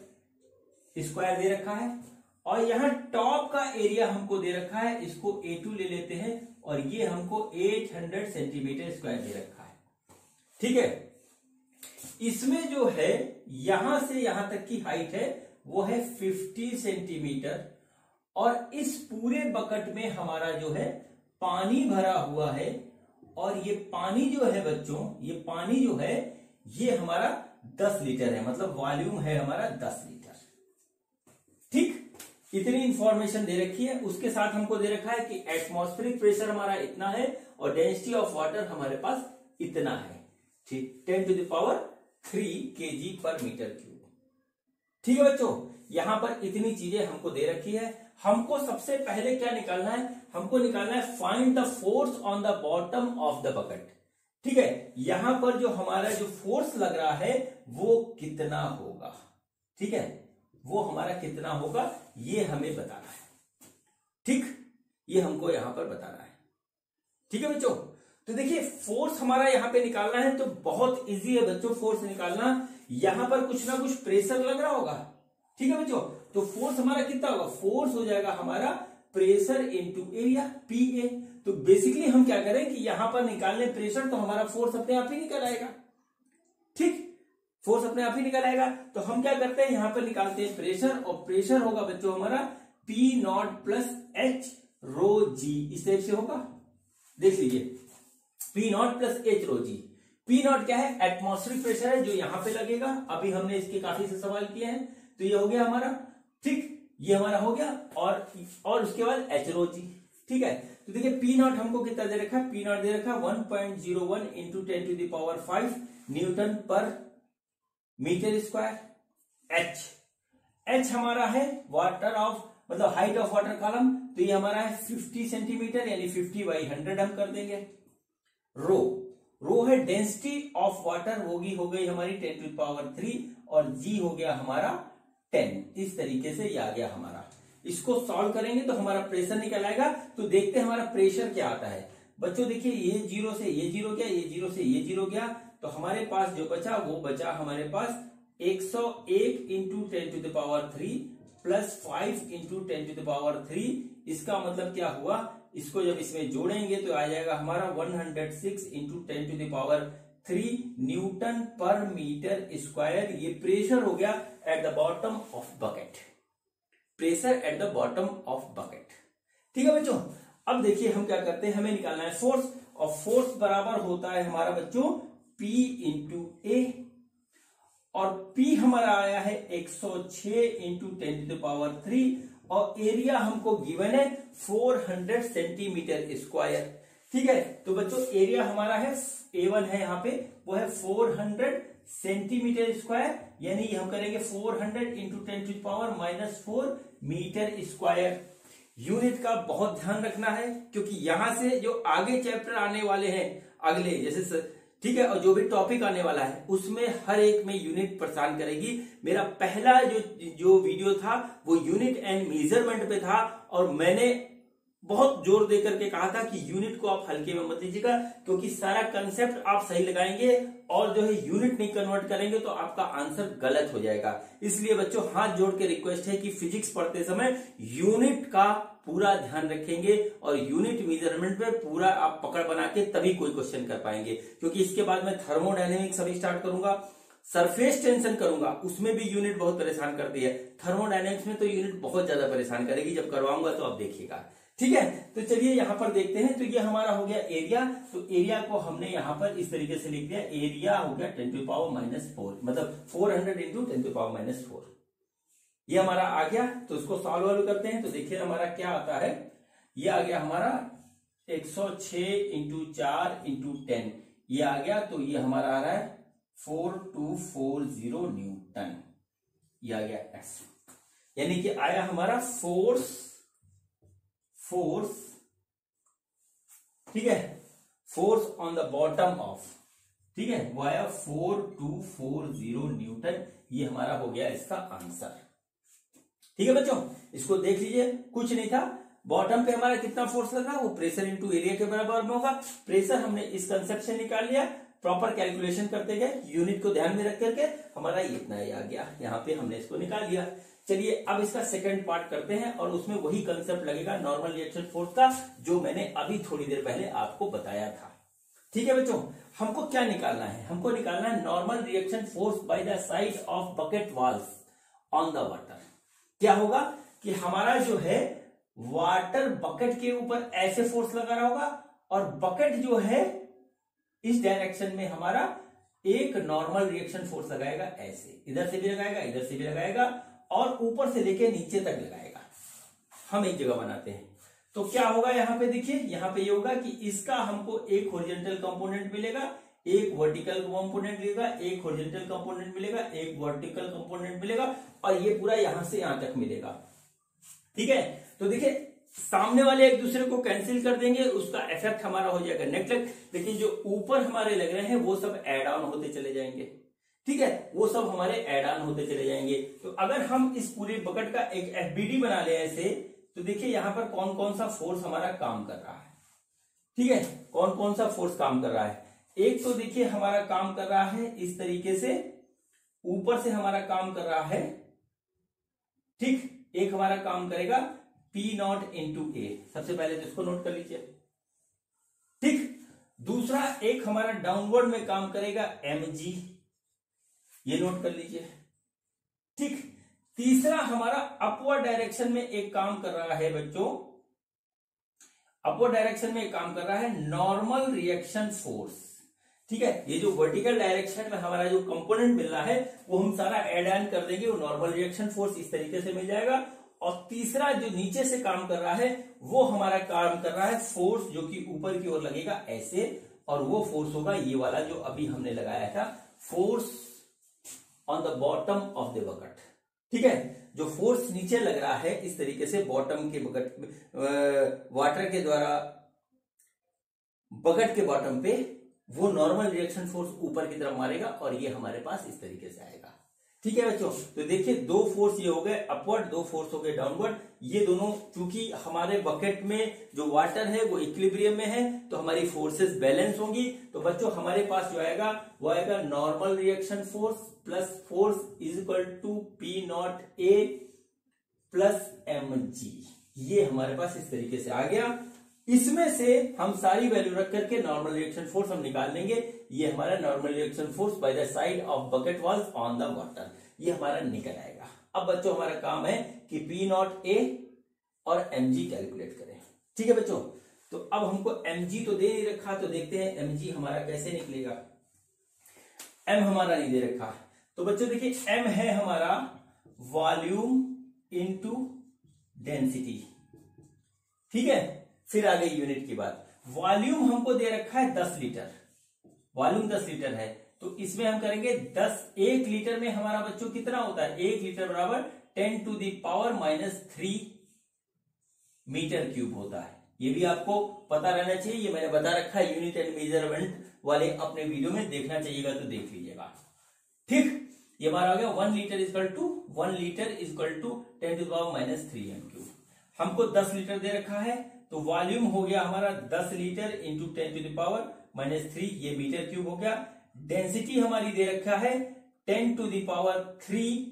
स्क्वायर दे रखा है और यहां टॉप का एरिया हमको दे रखा है, इसको A2 ले लेते हैं और ये हमको 800 सेंटीमीटर स्क्वायर दे रखा है। ठीक है, इसमें जो है यहां से यहां तक की हाइट है वो है 50 सेंटीमीटर और इस पूरे बकेट में हमारा जो है पानी भरा हुआ है और ये पानी जो है बच्चों, ये पानी जो है ये हमारा 10 लीटर है, मतलब वॉल्यूम है हमारा 10 लीटर। ठीक, इतनी इंफॉर्मेशन दे रखी है। उसके साथ हमको दे रखा है कि एटमॉस्फेरिक प्रेशर हमारा इतना है और डेंसिटी ऑफ वाटर हमारे पास इतना है। ठीक, 10⁻³ kg/m³। ठीक है बच्चों, यहां पर इतनी चीजें हमको दे रखी है। हमको सबसे पहले क्या निकालना है, हमको निकालना है find the force on the bottom of the bucket. ठीक है, यहां पर जो हमारा जो फोर्स लग रहा है वो कितना होगा। ठीक है, वो हमारा कितना होगा ये हमें बताना है। ठीक, ये हमको यहां पर बताना है। ठीक है बच्चों, तो देखिए फोर्स हमारा यहां पे निकालना है तो बहुत इजी है बच्चों फोर्स निकालना। यहां पर कुछ ना कुछ प्रेशर लग रहा होगा। ठीक है बच्चों, तो फोर्स हमारा कितना होगा, फोर्स हो जाएगा हमारा प्रेशर इनटू एरिया PA। तो बेसिकली हम क्या करें कि यहां पर निकालने प्रेशर तो हमारा फोर्स अपने आप ही निकल आएगा। ठीक, फोर्स अपने आप ही निकल आएगा। तो हम क्या करते हैं यहां पर निकालते हैं प्रेशर और प्रेशर होगा बच्चों हमारा P0 + H ρg, इस टाइप से होगा। देख लीजिए P0 + H ρg। P0 क्या है, एटमॉस्फेरिक प्रेशर है जो यहां पे लगेगा। अभी हमने इसके काफी से सवाल किए हैं, तो ये हो गया हमारा। ठीक, ये हमारा हो गया और उसके बाद H ρg। ठीक है, तो देखिए P0 हमको कितना दे रखा है, P0 दे रखा है 1.01 × 10⁵ न्यूटन पर मीटर स्क्वायर। H हमारा है वाटर ऑफ, मतलब हाइट ऑफ वाटर कॉलम, तो ये हमारा है 50 सेंटीमीटर, यानी 50/100 हम कर देंगे। रो है डेंसिटी ऑफ वाटर, होगी हो गई हमारी 10⁻³ और G हो गया हमारा 10। इस तरीके से ये आ गया हमारा। इसको सॉल्व करेंगे तो हमारा प्रेशर निकल आएगा। तो देखते हैं हमारा प्रेशर क्या आता है बच्चों। देखिए ये 0 से ये 0 गया, ये 0 से ये 0 गया, तो हमारे पास जो बचा वो बचा हमारे पास 101 × 10⁻³ + 5 × 10⁻³। इसका मतलब क्या हुआ, इसको जब इसमें जोड़ेंगे तो आ जाएगा हमारा 106 × 10⁻³ न्यूटन पर मीटर स्क्वायर। ये प्रेशर हो गया at the bottom of bucket, pressure at the bottom of bucket. ठीक है बच्चों, अब देखिए हम क्या करते हैं, हमें निकालना है फोर्स, और फोर्स बराबर होता है हमारा बच्चों P × A, और P हमारा आया है 106 × 10⁻³ और एरिया हमको गिवन है 400 सेंटीमीटर स्क्वायर। ठीक है, तो बच्चों एरिया हमारा है A1 है यहाँ पे, वो है 400 सेंटीमीटर स्क्वायर, यानी हम करेंगे 400 × 10⁻⁻⁴ मीटर स्क्वायर। यूनिट का बहुत ध्यान रखना है क्योंकि यहां से जो आगे चैप्टर आने वाले हैं अगले जैसे, ठीक है, और जो भी टॉपिक आने वाला है उसमें हर एक में यूनिट परेशान करेगी। मेरा पहला जो वीडियो था वो यूनिट एंड मेजरमेंट पे था और मैंने बहुत जोर दे करके कहा था कि यूनिट को आप हल्के में मत लीजिएगा, क्योंकि सारा कंसेप्ट आप सही लगाएंगे और जो है यूनिट नहीं कन्वर्ट करेंगे तो आपका आंसर गलत हो जाएगा। इसलिए बच्चों हाथ जोड़ के रिक्वेस्ट है कि फिजिक्स पढ़ते समय यूनिट का पूरा ध्यान रखेंगे और यूनिट मेजरमेंट पे पूरा आप पकड़ बना के तभी कोई क्वेश्चन कर पाएंगे। क्योंकि इसके बाद मैं थर्मोडायनेमिक्स अभी स्टार्ट करूंगा, सरफेस टेंशन करूंगा, उसमें भी यूनिट बहुत परेशान करती है। थर्मोडायनेमिक्स में तो यूनिट बहुत ज्यादा परेशान करेगी, जब करवाऊंगा तो आप देखिएगा। ठीक है, तो चलिए यहां पर देखते हैं। तो ये हमारा हो गया एरिया, तो एरिया को हमने यहां पर इस तरीके से लिख दिया, एरिया हो गया 10⁻⁻⁴, मतलब 400 × 10⁻⁴। ये हमारा आ गया, तो इसको सॉल्व करते हैं। तो देखिए हमारा क्या आता है, ये आ गया हमारा 106 × 4 × 10, ये आ गया, तो ये हमारा आ रहा है 4240 न्यूटन, ये आ गया S, यानी कि आया हमारा फोर्स फोर्स, ठीक है, force on the bottom of, ठीक है, वो आया 4240 न्यूटन। ये हमारा हो गया इसका आंसर। ठीक है बच्चों, इसको देख लीजिए, कुछ नहीं था, बॉटम पे हमारा कितना फोर्स लग रहा है वो प्रेशर इनटू एरिया के बराबर में होगा। प्रेशर हमने इस कंसेप्ट से निकाल लिया, प्रॉपर कैलकुलेशन करते गए, यूनिट को ध्यान में रख करके हमारा इतना ही आ गया, यहाँ पे हमने इसको निकाल लिया। चलिए अब इसका सेकंड पार्ट करते हैं और उसमें वही कंसेप्ट लगेगा नॉर्मल रिएक्शन फोर्स का, जो मैंने अभी थोड़ी देर पहले आपको बताया था। ठीक है बच्चों, हमको क्या निकालना है, हमको निकालना है normal reaction force by the side of bucket walls on the water. क्या होगा कि हमारा जो है वाटर बकेट के ऊपर ऐसे फोर्स लगा रहा होगा और बकेट जो है इस डायरेक्शन में हमारा एक नॉर्मल रिएक्शन फोर्स लगाएगा, ऐसे इधर से भी लगाएगा, इधर से भी लगाएगा और ऊपर से लेके नीचे तक लगाएगा। हम एक जगह बनाते हैं तो क्या होगा, यहां पे देखिए, यहां पे ये होगा कि इसका हमको एक हॉरिजॉन्टल कंपोनेंट मिलेगा, एक वर्टिकल कंपोनेंट मिलेगा, एक हॉरिजॉन्टल कंपोनेंट मिलेगा, एक वर्टिकल कंपोनेंट मिलेगा और ये पूरा यहां से यहां तक मिलेगा। ठीक है, तो देखिए सामने वाले एक दूसरे को कैंसिल कर देंगे, उसका इफेक्ट हमारा हो जाएगा नेगलेक्ट, लेकिन जो ऊपर हमारे लग रहे हैं वो सब एड ऑन होते चले जाएंगे। ठीक है, वो सब हमारे एड ऑन होते चले जाएंगे। तो अगर हम इस पूरे बकेट का एक एफबीडी बना ले ऐसे, तो देखिए यहां पर कौन कौन सा फोर्स हमारा काम कर रहा है। ठीक है, कौन कौन सा फोर्स काम कर रहा है, एक तो देखिए हमारा काम कर रहा है इस तरीके से, ऊपर से हमारा काम कर रहा है, ठीक, एक हमारा काम करेगा P0 इंटू ए, सबसे पहले तो इसको नोट कर लीजिए। ठीक, दूसरा एक हमारा डाउनवर्ड में काम करेगा mg, ये नोट कर लीजिए। ठीक, तीसरा हमारा अपवर्ड डायरेक्शन में एक काम कर रहा है बच्चों, अपवर्ड डायरेक्शन में एक काम कर रहा है नॉर्मल रिएक्शन फोर्स। ठीक है, ये जो वर्टिकल डायरेक्शन में हमारा जो कंपोनेंट मिल रहा है वो हम सारा एड ऑन कर देंगे, वो नॉर्मल रिएक्शन फोर्स इस तरीके से मिल जाएगा। और तीसरा जो नीचे से काम कर रहा है वो हमारा काम कर रहा है फोर्स जो कि ऊपर की ओर लगेगा ऐसे, और वो फोर्स होगा ये वाला जो अभी हमने लगाया था, force on the bottom of the bucket. ठीक है, जो फोर्स नीचे लग रहा है इस तरीके से बॉटम के बकेट, वाटर के द्वारा बकेट के बॉटम पे, वो नॉर्मल रिएक्शन फोर्स ऊपर की तरफ मारेगा और ये हमारे पास इस तरीके से आएगा। ठीक है बच्चों, तो देखिए दो फोर्स ये हो गए अपवर्ड, दो फोर्स हो गए डाउनवर्ड। ये दोनों चूंकि हमारे बकेट में जो वाटर है वो इक्विलिब्रियम में है तो हमारी फोर्सेस बैलेंस होंगी। तो बच्चों हमारे पास जो आएगा वो आएगा normal reaction force plus force is equal to P0 A plus mg। ये हमारे पास इस तरीके से आ गया। इसमें से हम सारी वैल्यू रख करके नॉर्मल रिएक्शन फोर्स हम निकाल लेंगे। ये हमारा normal reaction force by the side of bucket walls on the water, ये हमारा निकल आएगा। अब बच्चों हमारा काम है कि P0 A और mg कैलकुलेट करें। ठीक है बच्चों, तो अब हमको mg तो दे नहीं रखा, तो देखते हैं mg हमारा कैसे निकलेगा। m हमारा नहीं दे रखा, तो बच्चों देखिए m है हमारा वॉल्यूम इनटू डेंसिटी। ठीक है, फिर आ गई यूनिट की बात। वॉल्यूम हमको दे रखा है 10 लीटर, वॉल्यूम 10 लीटर है, तो इसमें हम करेंगे 10, 1 लीटर में हमारा बच्चों कितना होता है, 1 लीटर बराबर 10 to the power -3 metre cube होता है। ये भी आपको पता रहना चाहिए, ये मैंने बता रखा है, यूनिट एंड मेजरमेंट वाले अपने वीडियो में देखना चाहिएगा तो देख लीजिएगा। ठीक, ये हमारा आ गया 1 litre equal to 1 litre equal to 10 to the power -3 m cube. हमको 10 लीटर दे रखा है, तो वॉल्यूम हो गया हमारा 10 litre into 10 to the power -3, ये मीटर क्यूब हो गया। डेंसिटी हमारी दे रखा है 10 टू द पावर 3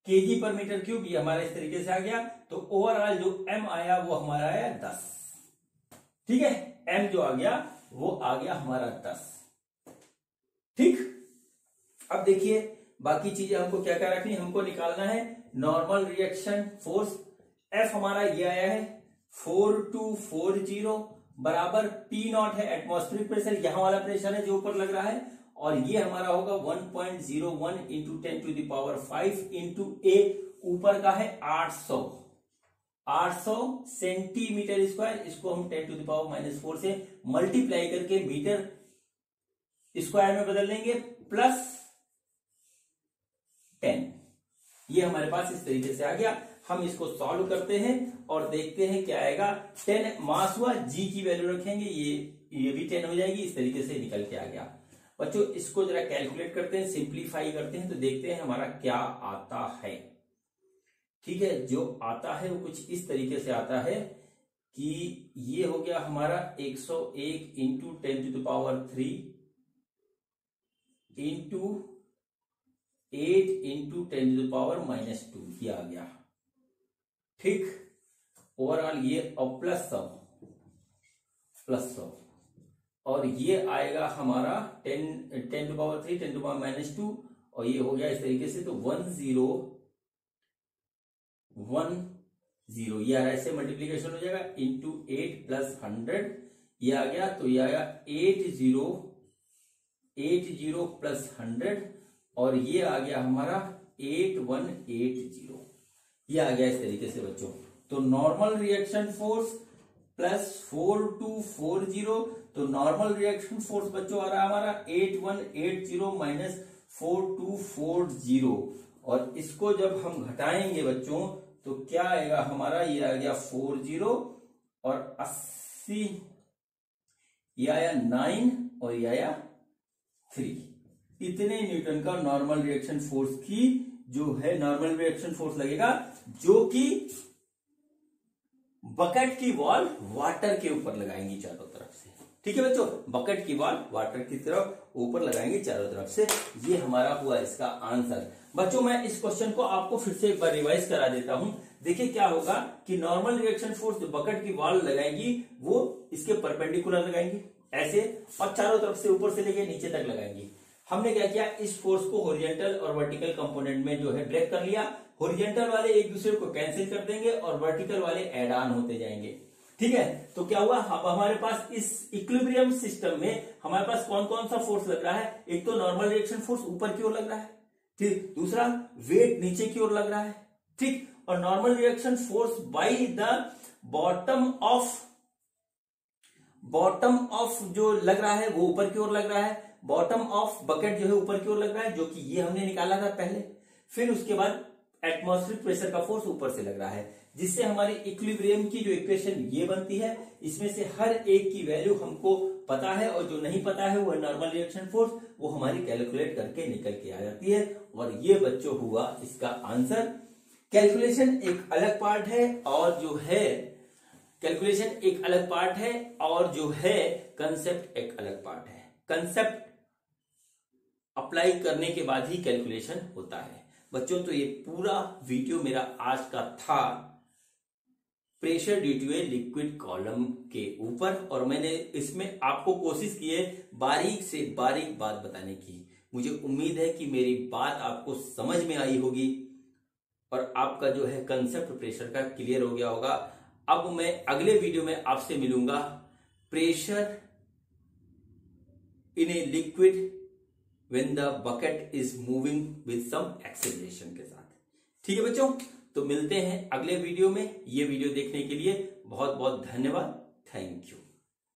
केजी पर मीटर क्यूब, ये हमारा इस तरीके से आ गया। तो ओवरऑल जो m आया वो हमारा आया 10। ठीक है, m जो आ गया वो आ गया हमारा 10। ठीक, अब देखिए बाकी चीजें हमको क्या क्या रखनी, हमको निकालना है नॉर्मल रिएक्शन फोर्स। F हमारा ये आया है 4240 बराबर P0 है एटमॉस्फेरिक प्रेशर, यहां वाला प्रेशर है जो ऊपर लग रहा है, और ये हमारा होगा 1.01 into 10 to the power 5 into A, ऊपर का है 800 सेंटीमीटर स्क्वायर। इसको हम 10 टू द पावर -4 से मल्टीप्लाई करके मीटर स्क्वायर में बदल लेंगे प्लस 10। ये हमारे पास इस तरीके से आ गया। हम इसको सॉल्व करते हैं और देखते हैं क्या आएगा। 10 मास हुआ, जी की वैल्यू रखेंगे, ये भी 10 हो जाएगी। इस तरीके से निकल के आ गया। बच्चों इसको जरा कैलकुलेट करते हैं, सिंप्लीफाई करते हैं, तो देखते हैं हमारा क्या आता है। ठीक है, जो आता है वो कुछ इस तरीके से आता है कि ये हो गया हमारा 101 इंटू 10⁻³ इंटू 8 इंटू 10⁻⁻², ये आ गया। ठीक, ओवरऑल ये और प्लस सब, और ये आएगा हमारा 10⁻³ 10⁻⁻², और ये हो गया इस तरीके से। तो 1010 ये ऐसे मल्टीप्लीकेशन हो जाएगा इंटू 8 प्लस 100 ये आ गया। तो ये आएगा 80 प्लस 100, और ये आ गया हमारा 8180, ये आ गया इस तरीके से बच्चों। तो नॉर्मल रिएक्शन फोर्स प्लस 4240, तो नॉर्मल रिएक्शन फोर्स बच्चों आ रहा है हमारा 8180 माइनस 4240, और इसको जब हम घटाएंगे बच्चों तो क्या आएगा हमारा, ये आ गया 40 और 80, ये आया 9 और ये आया 3। इतने न्यूटन का नॉर्मल रिएक्शन फोर्स की जो है नॉर्मल रिएक्शन फोर्स लगेगा, जो कि बकेट की वॉल वाटर के ऊपर लगाएंगी चारों तरफ से। ठीक है बच्चों, बकेट की वॉल वाटर की तरफ ऊपर लगाएंगे चारों तरफ से। ये हमारा हुआ इसका आंसर। बच्चों मैं इस क्वेश्चन को आपको फिर से एक बार रिवाइज करा देता हूं। देखिए क्या होगा कि नॉर्मल रिएक्शन फोर्स जो बकेट की वॉल लगाएंगी वो इसके परपेंडिकुलर लगाएंगी ऐसे, और चारों तरफ से ऊपर से लेके नीचे तक लगाएंगी। हमने क्या किया, इस फोर्स को हॉरिजॉन्टल और वर्टिकल कंपोनेंट में जो है ब्रेक कर लिया। हॉरिजॉन्टल वाले एक दूसरे को कैंसिल कर देंगे और वर्टिकल वाले ऐड ऑन होते जाएंगे। ठीक है, तो क्या हुआ, अब हमारे पास इस इक्विलिब्रियम सिस्टम में हमारे पास कौन कौन सा फोर्स लग रहा है। एक तो नॉर्मल रिएक्शन फोर्स ऊपर की ओर लग रहा है, ठीक, दूसरा वेट नीचे की ओर लग रहा है, ठीक, और normal reaction force by the bottom of जो लग रहा है वो ऊपर की ओर लग रहा है। बॉटम ऑफ बकेट जो है ऊपर की ओर लग रहा है, जो कि ये हमने निकाला था पहले। फिर उसके बाद एटमॉस्फेरिक प्रेशर का फोर्स ऊपर से लग रहा है, जिससे हमारी इक्विलिब्रियम की जो इक्वेशन ये बनती है। इसमें से हर एक की वैल्यू हमको पता है, और जो नहीं पता है वो नॉर्मल रिएक्शन फोर्स, वो हमारी कैलकुलेट करके निकल के आ जाती है। और ये बच्चों हुआ इसका आंसर। कैलकुलेशन एक अलग पार्ट है, और जो है कंसेप्ट एक अलग पार्ट है। कंसेप्ट अप्लाई करने के बाद ही कैलकुलेशन होता है बच्चों। तो ये पूरा वीडियो मेरा आज का था pressure due to a liquid column के ऊपर, और मैंने इसमें आपको कोशिश की है बारीक से बारीक बात बताने की। मुझे उम्मीद है कि मेरी बात आपको समझ में आई होगी और आपका जो है कंसेप्ट प्रेशर का क्लियर हो गया होगा। अब मैं अगले वीडियो में आपसे मिलूंगा pressure in a liquid when the bucket is moving with some acceleration के साथ। ठीक है बच्चों, तो मिलते हैं अगले वीडियो में। ये वीडियो देखने के लिए बहुत बहुत धन्यवाद। Thank you.